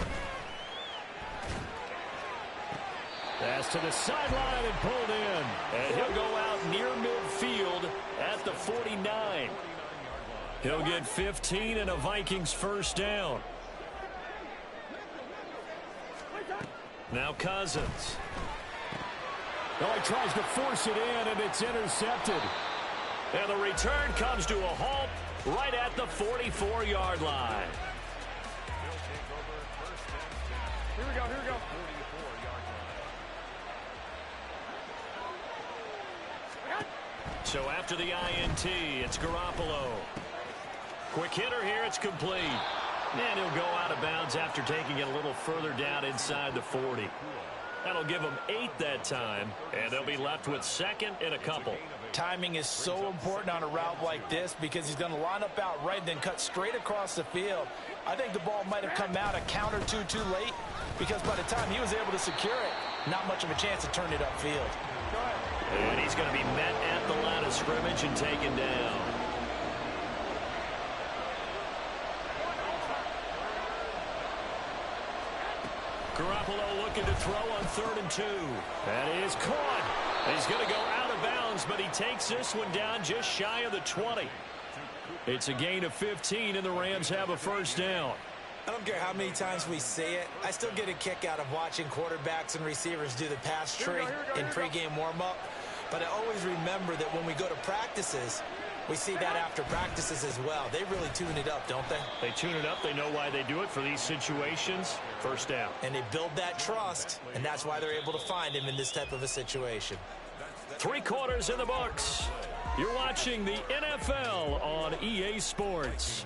Pass to the sideline and pulled in. And he'll go out near midfield at the 49. He'll get 15 and a Vikings first down. Now Cousins. Oh, he tries to force it in, and it's intercepted. And the return comes to a halt right at the 44-yard line. Here we go, here we go. So after the INT, it's Garoppolo. Quick hitter here, it's complete. And he'll go out of bounds after taking it a little further down inside the 40. That'll give them 8 that time, and they'll be left with 2nd and a couple. Timing is so important on a route like this because he's going to line up out right and then cut straight across the field. I think the ball might have come out a count or two too late because by the time he was able to secure it, not much of a chance to turn it upfield. And he's going to be met at the line of scrimmage and taken down. Garoppolo looking to throw on 3rd and 2. That is caught. He's going to go out of bounds, but he takes this one down just shy of the 20. It's a gain of 15, and the Rams have a first down. I don't care how many times we say it, I still get a kick out of watching quarterbacks and receivers do the pass trick in pregame warm-up. But I always remember that when we go to practices, we see that after practices as well. They really tune it up, don't they? They tune it up. They know why they do it for these situations. First down. And they build that trust, and that's why they're able to find him in this type of a situation. 3 quarters in the books. You're watching the NFL on EA Sports.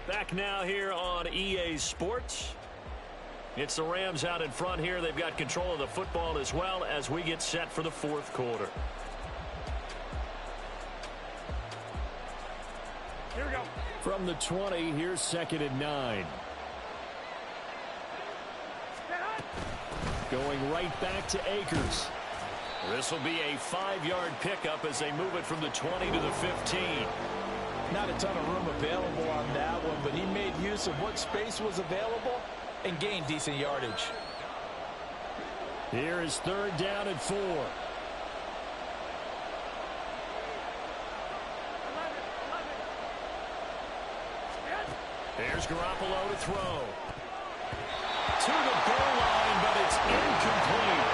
Back now here on EA Sports. It's the Rams out in front here. They've got control of the football as well as we get set for the 4th quarter. Here we go. From the 20, here's 2nd and 9. Going right back to Akers. This will be a 5-yard pickup as they move it from the 20 to the 15. Not a ton of room available on that one, but he made use of what space was available and gained decent yardage. Here is 3rd down and 4. Here's Garoppolo to throw. To the goal line, but it's incomplete.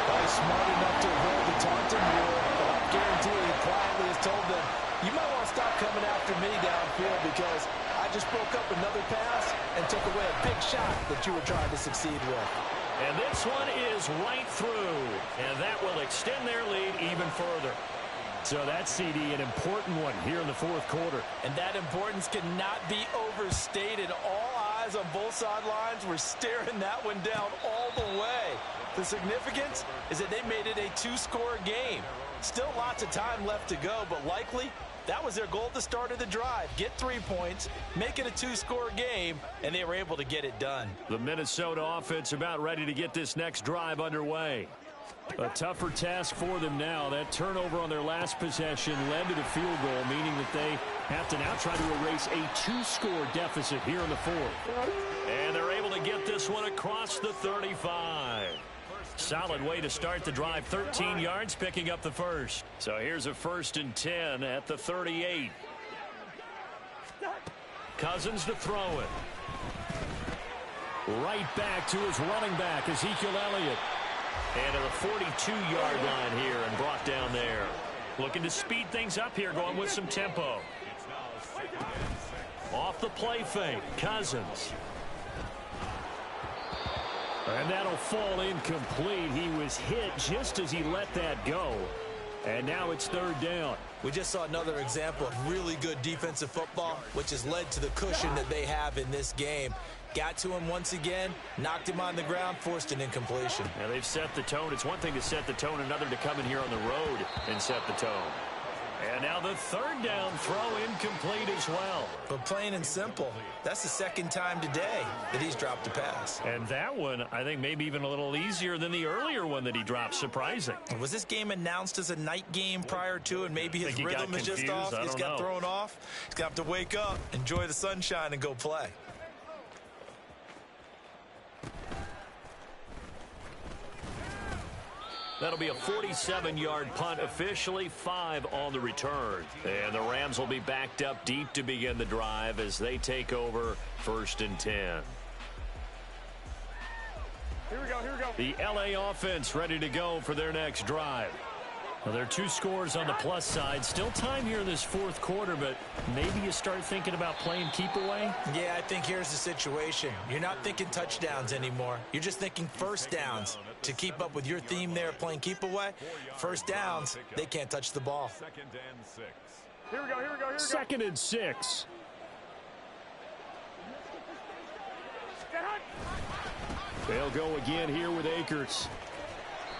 He's smart enough to avoid the taunting rule, but I guarantee he quietly has told them, you might want to stop coming after me downfield because I just broke up another pass and took away a big shot that you were trying to succeed with. And this one is right through, and that will extend their lead even further. So that's, CD, an important one here in the 4th quarter. And that importance cannot be overstated. All eyes on both sidelines were staring that one down all the way. The significance is that they made it a 2-score game. Still lots of time left to go, but likely that was their goal at the start of the drive. Get 3 points, make it a 2-score game, and they were able to get it done. The Minnesota offense about ready to get this next drive underway. A tougher task for them now. That turnover on their last possession led to the field goal, meaning that they have to now try to erase a 2-score deficit here in the 4th. And they're able to get this one across the 35. Solid way to start the drive. 13 yards, picking up the first. So here's a 1st and 10 at the 38. Cousins to throw it. Right back to his running back, Ezekiel Elliott. And to the 42-yard line here and brought down there. Looking to speed things up here, going with some tempo. Off the play fake, Cousins. And that'll fall incomplete. He was hit just as he let that go. And now it's third down. We just saw another example of really good defensive football, which has led to the cushion that they have in this game. Got to him once again, knocked him on the ground, forced an incompletion. Now they've set the tone. It's one thing to set the tone, another to come in here on the road and set the tone. And now the third down throw incomplete as well. But plain and simple, that's the second time today that he's dropped a pass. And that one, I think, maybe even a little easier than the earlier one that he dropped. Surprising. Was this game announced as a night game prior to, and maybe his rhythm is just off? He's got thrown off. He's going to have to wake up, enjoy the sunshine, and go play. That'll be a 47-yard punt, officially 5 on the return. And the Rams will be backed up deep to begin the drive as they take over 1st and 10. Here we go, here we go. The LA offense ready to go for their next drive. Well, there are 2 scores on the plus side. Still time here in this fourth quarter, but maybe you start thinking about playing keep away? Yeah, I think here's the situation. You're not thinking touchdowns anymore. You're just thinking first downs. To keep up with your theme there, playing keep away, first downs, they can't touch the ball. 2nd and 6. Here we go, here we go, here we go. 2nd and 6. They'll go again here with Akers.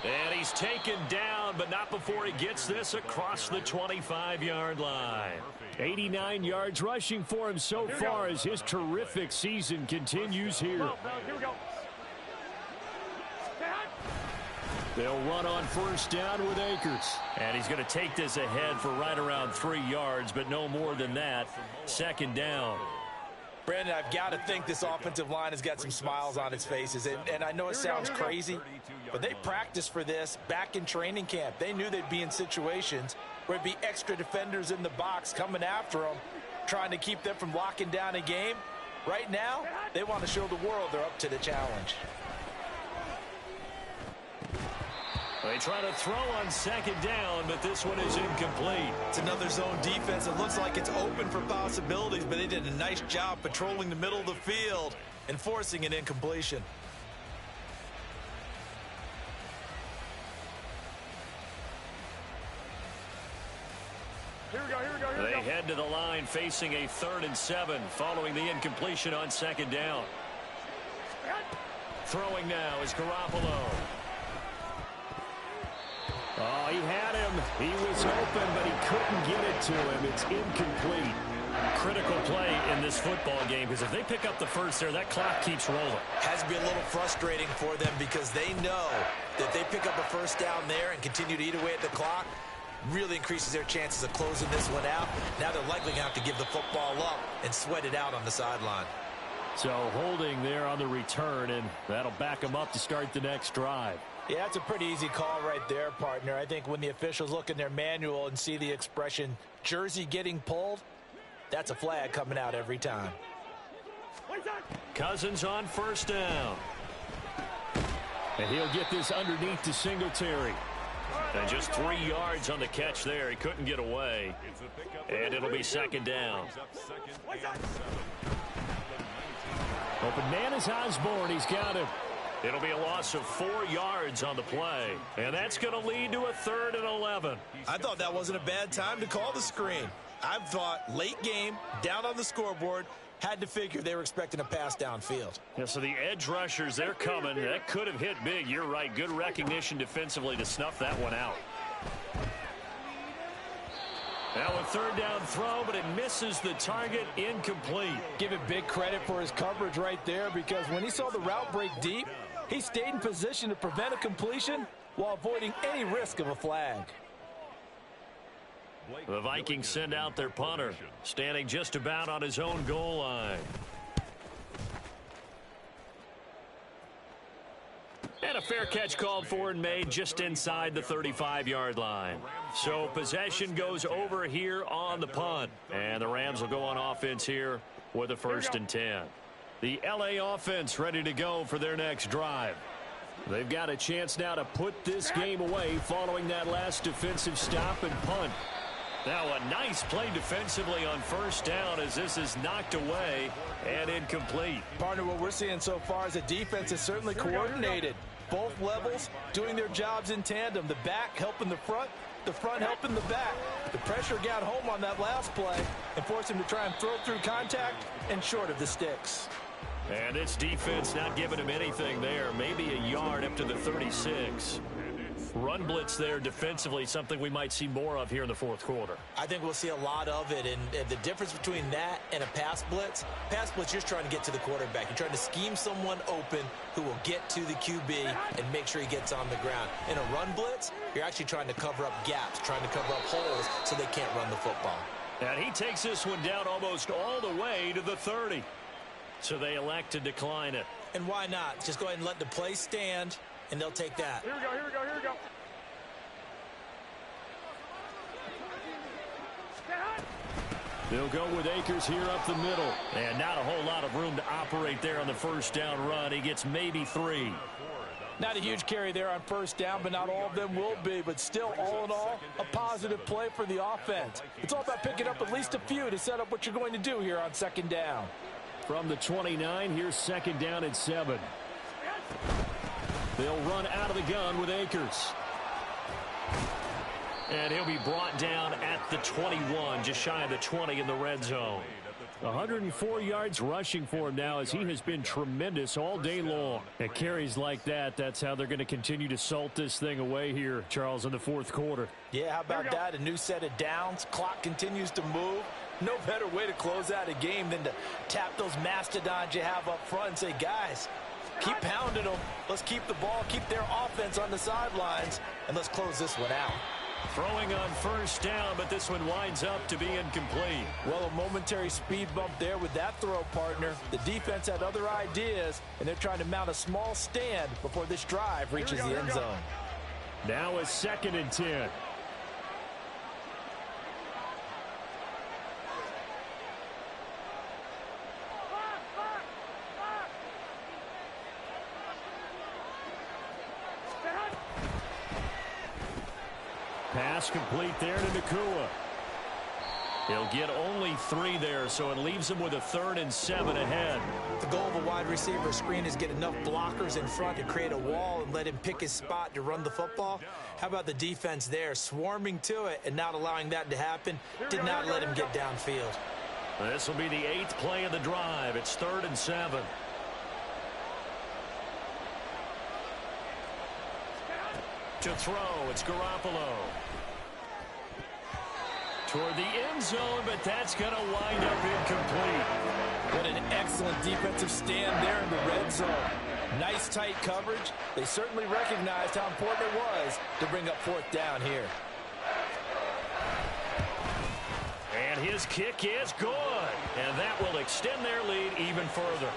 And he's taken down, but not before he gets this across the 25-yard line. 89 yards rushing for him so far as his terrific season continues here. Here we go. They'll run on first down with Akers. And he's going to take this ahead for right around 3 yards, but no more than that. 2nd down. Brandon, I've got to think this offensive line has got some smiles on its faces. And I know it sounds crazy, but they practiced for this back in training camp. They knew they'd be in situations where it'd be extra defenders in the box coming after them, trying to keep them from locking down a game. Right now, they want to show the world they're up to the challenge. They try to throw on 2nd down, but this one is incomplete. It's another zone defense. It looks like it's open for possibilities, but they did a nice job patrolling the middle of the field and forcing an incompletion. Here we go, here we go, here we They go. head to the line facing a 3rd and 7 following the incompletion on 2nd down. Throwing now is Garoppolo. Oh, he had him. He was open, but he couldn't get it to him. It's incomplete. Critical play in this football game, because if they pick up the first there, that clock keeps rolling. Has to be a little frustrating for them because they know that they pick up a first down there and continue to eat away at the clock, really increases their chances of closing this one out. Now they're likely going to have to give the football up and sweat it out on the sideline. So holding there on the return, and that'll back them up to start the next drive. Yeah, that's a pretty easy call right there, partner. I think when the officials look in their manual and see the expression jersey getting pulled, that's a flag coming out every time. Cousins on first down. And he'll get this underneath to Singletary. And just 3 yards on the catch there. He couldn't get away. And it'll be 2nd down. Open man is Osborne. He's got him. It'll be a loss of 4 yards on the play. And that's going to lead to a 3rd and 11. I thought that wasn't a bad time to call the screen. I thought late game, down on the scoreboard, had to figure they were expecting a pass downfield. Yeah, so the edge rushers, they're coming. That could have hit big. You're right. Good recognition defensively to snuff that one out. Now a 3rd down throw, but it misses the target, incomplete. Give it big credit for his coverage right there, because when he saw the route break deep, he stayed in position to prevent a completion while avoiding any risk of a flag. The Vikings send out their punter, standing just about on his own goal line. And a fair catch called for and made just inside the 35-yard line. So possession goes over here on the punt. And the Rams will go on offense here with a 1st and 10. The LA offense ready to go for their next drive. They've got a chance now to put this game away following that last defensive stop and punt. Now a nice play defensively on first down as this is knocked away and incomplete. Partner, what we're seeing so far is the defense is certainly coordinated. Both levels doing their jobs in tandem. The back helping the front helping the back. The pressure got home on that last play and forced him to try and throw through contact and short of the sticks. And it's defense not giving him anything there. Maybe a yard up to the 36. Run blitz there defensively, something we might see more of here in the fourth quarter. I think we'll see a lot of it, and the difference between that and a pass blitz, you're just trying to get to the quarterback. You're trying to scheme someone open who will get to the QB and make sure he gets on the ground. In a run blitz, you're actually trying to cover up gaps, trying to cover up holes so they can't run the football. And he takes this one down almost all the way to the 30. So they elect to decline it. And why not? Just go ahead and let the play stand, and they'll take that. Here we go, here we go, here we go. They'll go with Akers here up the middle. And not a whole lot of room to operate there on the first down run. He gets maybe 3. Not a huge carry there on first down, but not all of them will be. But still, all in all, a positive play for the offense. It's all about picking up at least a few to set up what you're going to do here on second down. From the 29, here's second down and 7. They'll run out of the gun with Akers. And he'll be brought down at the 21, just shy of the 20 in the red zone. 104 yards rushing for him now as he has been tremendous all day long. At carries like that, that's how they're going to continue to salt this thing away here, Charles, in the fourth quarter. Yeah, how about that? A new set of downs. Clock continues to move. No better way to close out a game than to tap those mastodons you have up front and say, guys, keep pounding them. Let's keep the ball, keep their offense on the sidelines, and let's close this one out. Throwing on first down, but this one winds up to be incomplete. Well, a momentary speed bump there with that throw, partner. The defense had other ideas, and they're trying to mount a small stand before this drive reaches the end zone. Now a 2nd and 10. Pass complete there to Nacua. He'll get only 3 there, so it leaves him with a 3rd and 7 ahead. The goal of a wide receiver screen is get enough blockers in front to create a wall and let him pick his spot to run the football. How about the defense there, swarming to it and not allowing that to happen? Did not let him get downfield. This will be the 8th play of the drive. It's 3rd and 7. To throw, it's Garoppolo. Toward the end zone, but that's going to wind up incomplete. What an excellent defensive stand there in the red zone. Nice tight coverage. They certainly recognized how important it was to bring up 4th down here. And his kick is good. And that will extend their lead even further.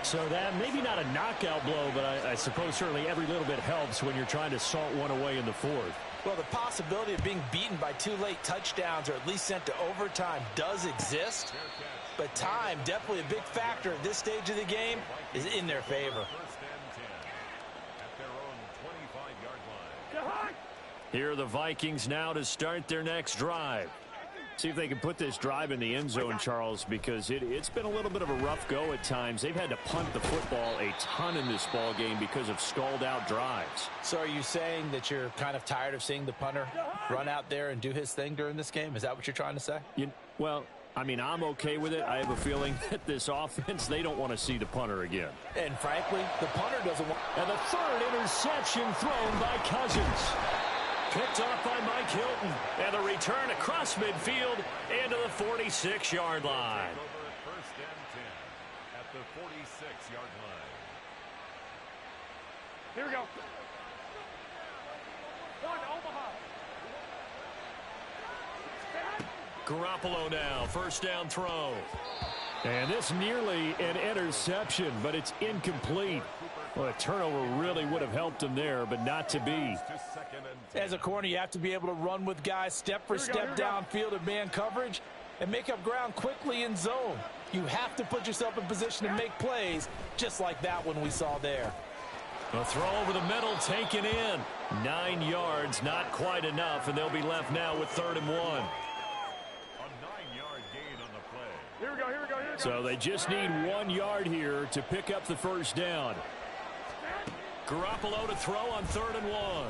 So that maybe not a knockout blow, but I suppose certainly every little bit helps when you're trying to salt one away in the 4th. Well, the possibility of being beaten by 2 late touchdowns or at least sent to overtime does exist. But time, definitely a big factor at this stage of the game, is in their favor. Here are the Vikings now to start their next drive. See if they can put this drive in the end zone, Charles, because it's been a little bit of a rough go at times. They've had to punt the football a ton in this ball game because of stalled out drives. So are you saying that you're kind of tired of seeing the punter run out there and do his thing during this game? Is that what you're trying to say? Well, I mean, I'm okay with it. I have a feeling that this offense, they don't want to see the punter again. And frankly, the punter doesn't want... And the 3rd interception thrown by Cousins. Picked off by Mike Hilton. And the return across midfield into the 46-yard line. First and 10 at the 46-yard line. Here we go. One, Omaha. Garoppolo now, first down throw. And this nearly an interception, but it's incomplete. Well, a turnover really would have helped him there, but not to be. As a corner, you have to be able to run with guys step for step downfield in man coverage and make up ground quickly in zone. You have to put yourself in position to make plays just like that one we saw there. A throw over the middle taken in. 9 yards, not quite enough, and they'll be left now with 3rd and 1. A 9-yard gain on the play. Here we go, here we go, here we go. So they just need 1 yard here to pick up the first down. Garoppolo to throw on 3rd and 1.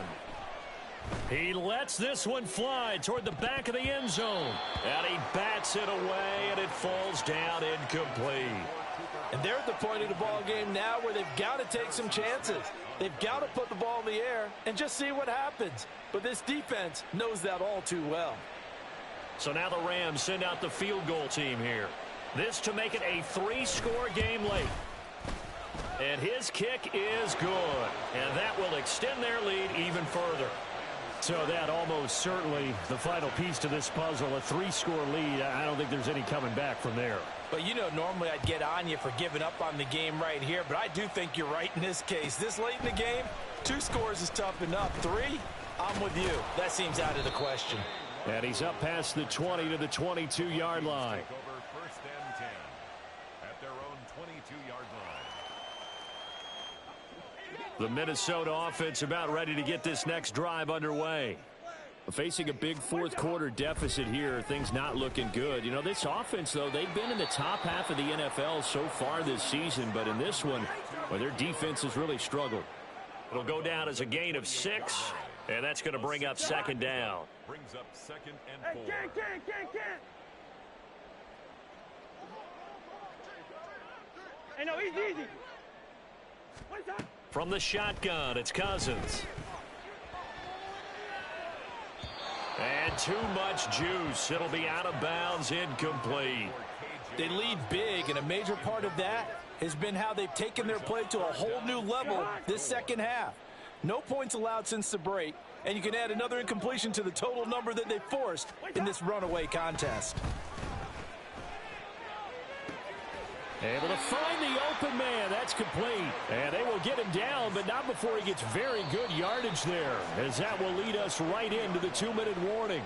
He lets this one fly toward the back of the end zone. And he bats it away, and it falls down incomplete. And they're at the point of the ball game now where they've got to take some chances. They've got to put the ball in the air and just see what happens. But this defense knows that all too well. So now the Rams send out the field goal team here. This to make it a 3-score game late. And his kick is good. And that will extend their lead even further. So that almost certainly the final piece to this puzzle, a 3-score lead. I don't think there's any coming back from there. But, you know, normally I'd get on you for giving up on the game right here, but I do think you're right in this case. This late in the game, 2 scores is tough enough. 3, I'm with you. That seems out of the question. And he's up past the 20 to the 22-yard line. Take over 1st and 10 at their own 22-yard line. The Minnesota offense about ready to get this next drive underway. Facing a big 4th quarter deficit here, things not looking good. You know, this offense, though, they've been in the top half of the NFL so far this season, but in this one, well, their defense has really struggled. It'll go down as a gain of 6, and that's going to bring up 2nd down. Brings up 2nd and 4. Hey, can't. Hey, no, easy. What is that? From the shotgun, it's Cousins. And too much juice. It'll be out of bounds, incomplete. They lead big, and a major part of that has been how they've taken their play to a whole new level this second half. No points allowed since the break, and you can add another incompletion to the total number that they forced in this runaway contest. Able to find the open man. That's complete. And they will get him down, but not before he gets very good yardage there, as that will lead us right into the 2-minute warning.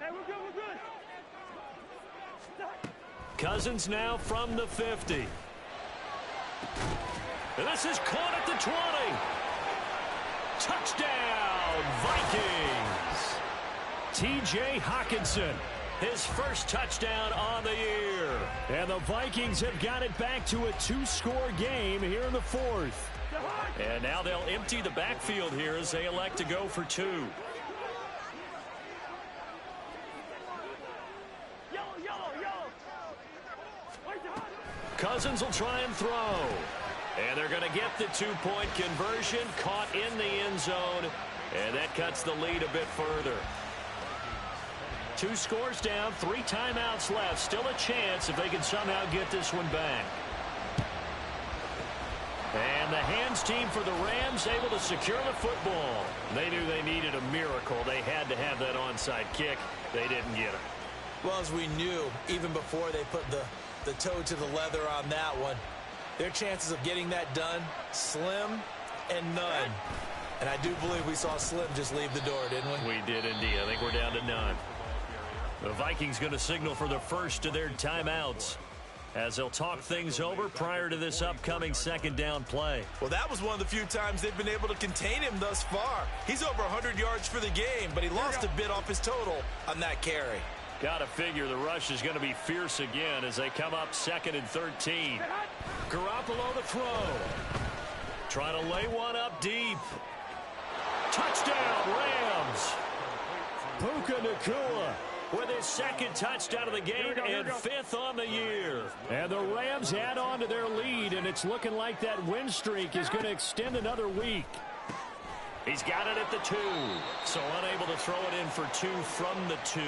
Hey, we're good. Cousins now from the 50. And this is caught at the 20. Touchdown, Vikings. T.J. Hockenson, his first touchdown on the year. And the Vikings have got it back to a 2-score game here in the 4th. And now they'll empty the backfield here as they elect to go for 2. Cousins will try and throw. And they're going to get the 2-point conversion, caught in the end zone, and that cuts the lead a bit further. 2 scores down, 3 timeouts left. Still a chance if they can somehow get this one back. And the hands team for the Rams able to secure the football. They knew they needed a miracle. They had to have that onside kick. They didn't get it. Well, as we knew, even before they put the toe to the leather on that one, their chances of getting that done, slim and none. And I do believe we saw Slim just leave the door, didn't we? We did indeed. I think we're down to none. The Vikings going to signal for the first of their timeouts as they'll talk things over prior to this upcoming 2nd down play. Well, that was one of the few times they've been able to contain him thus far. He's over 100 yards for the game, but he lost a bit off his total on that carry. Got to figure the rush is going to be fierce again as they come up 2nd and 13. Garoppolo to throw. Trying to lay one up deep. Touchdown, Rams. Puka Nacua with his 2nd touchdown of the game and 5th on the year. And the Rams add on to their lead, and it's looking like that win streak is going to extend another week. He's got it at the 2. So unable to throw it in for 2 from the 2.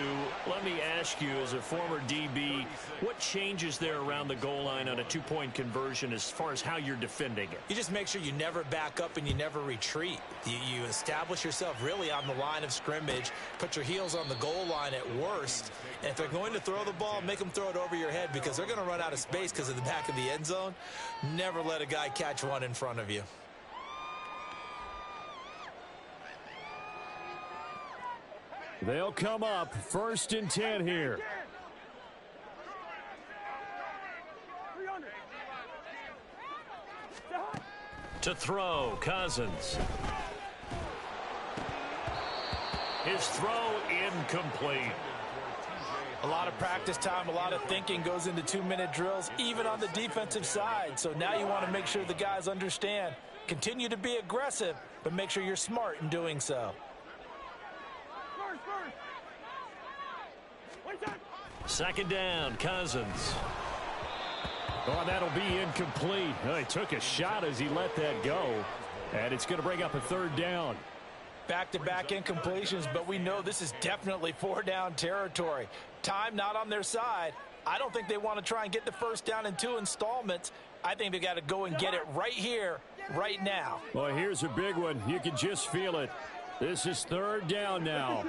Let me ask you, as a former DB, what changes there around the goal line on a 2-point conversion as far as how you're defending it? You just make sure you never back up and you never retreat. You establish yourself really on the line of scrimmage, put your heels on the goal line at worst. And if they're going to throw the ball, make them throw it over your head because they're going to run out of space because of the back of the end zone. Never let a guy catch one in front of you. They'll come up 1st and 10 here. To throw, Cousins. His throw incomplete. A lot of practice time, a lot of thinking goes into 2-minute drills, even on the defensive side. So now you want to make sure the guys understand. Continue to be aggressive, but make sure you're smart in doing so. Second down, Cousins. Oh, that'll be incomplete. Oh, he took a shot as he let that go. And it's going to bring up a 3rd down. Back-to-back incompletions, but we know this is definitely 4-down territory. Time not on their side. I don't think they want to try and get the 1st down in 2 installments. I think they got to go and get it right here, right now. Well, here's a big one. You can just feel it. This is 3rd down now.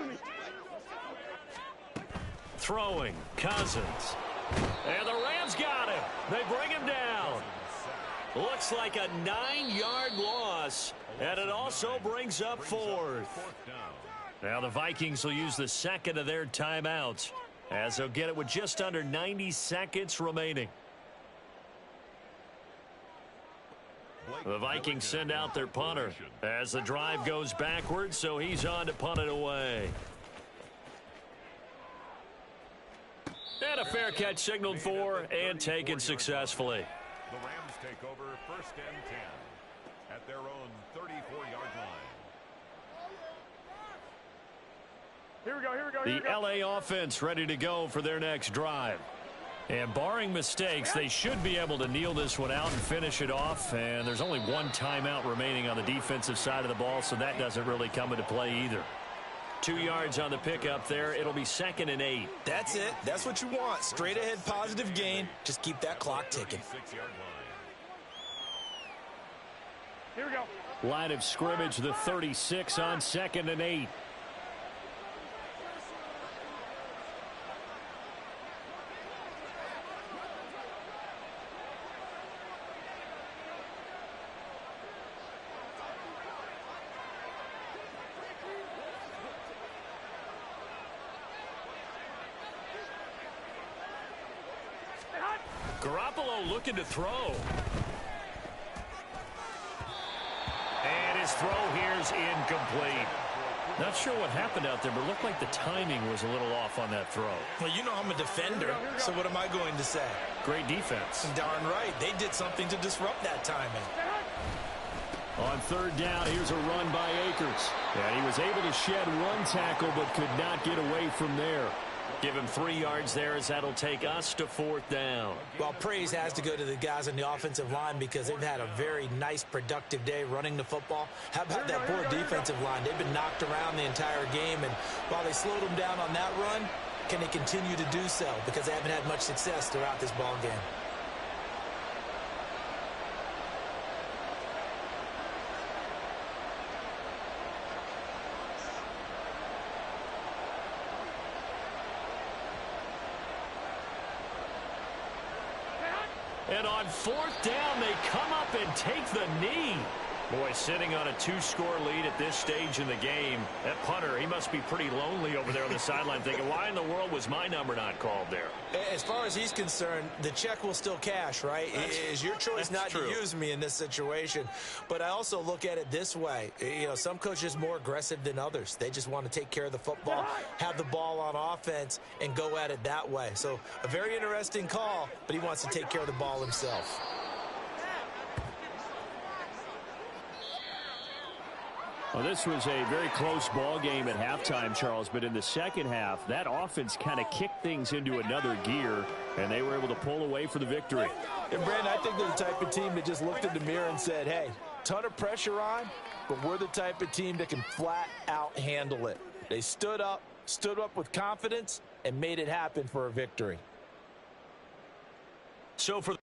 Throwing, Cousins. And the Rams got him. They bring him down. Looks like a 9-yard loss, and it also brings up 4th. Now the Vikings will use the second of their timeouts, as they'll get it with just under 90 seconds remaining. The Vikings send out their punter as the drive goes backwards, so he's on to punt it away. And a fair catch signaled for and taken successfully. The Rams take over 1st and 10 at their own 34-yard line. Here we go. The LA offense ready to go for their next drive. And barring mistakes, they should be able to kneel this one out and finish it off. And there's only one timeout remaining on the defensive side of the ball, so that doesn't really come into play either. 2 yards on the pickup there. It'll be 2nd and 8. That's it. That's what you want. Straight ahead positive gain. Just keep that clock ticking. 6-yard line. Here we go. Line of scrimmage, the 36 on 2nd and 8. Garoppolo looking to throw. And his throw here's incomplete. Not sure what happened out there, but it looked like the timing was a little off on that throw. Well, you know I'm a defender, so what am I going to say? Great defense. Darn right. They did something to disrupt that timing. On 3rd down, here's a run by Akers. And he was able to shed 1 tackle, but could not get away from there. Give him 3 yards there, as that'll take us to 4th down. Well, praise has to go to the guys on the offensive line because they've had a very nice, productive day running the football. How about that poor defensive line? They've been knocked around the entire game, and while they slowed them down on that run, can they continue to do so? Because they haven't had much success throughout this ball game. And on 4th down, they come up and take the knee. Boy, sitting on a 2-score lead at this stage in the game, that punter, he must be pretty lonely over there on the sideline thinking, why in the world was my number not called there? As far as he's concerned, the check will still cash, right? It's your choice not to use me in this situation. But I also look at it this way. You know, some coaches are more aggressive than others. They just want to take care of the football, have the ball on offense, and go at it that way. So a very interesting call, but he wants to take care of the ball himself. Well, this was a very close ball game at halftime, Charles, but in the second half, that offense kind of kicked things into another gear, and they were able to pull away for the victory. And, Brandon, I think they're the type of team that just looked in the mirror and said, hey, ton of pressure on, but we're the type of team that can flat out handle it. They stood up with confidence, and made it happen for a victory. So for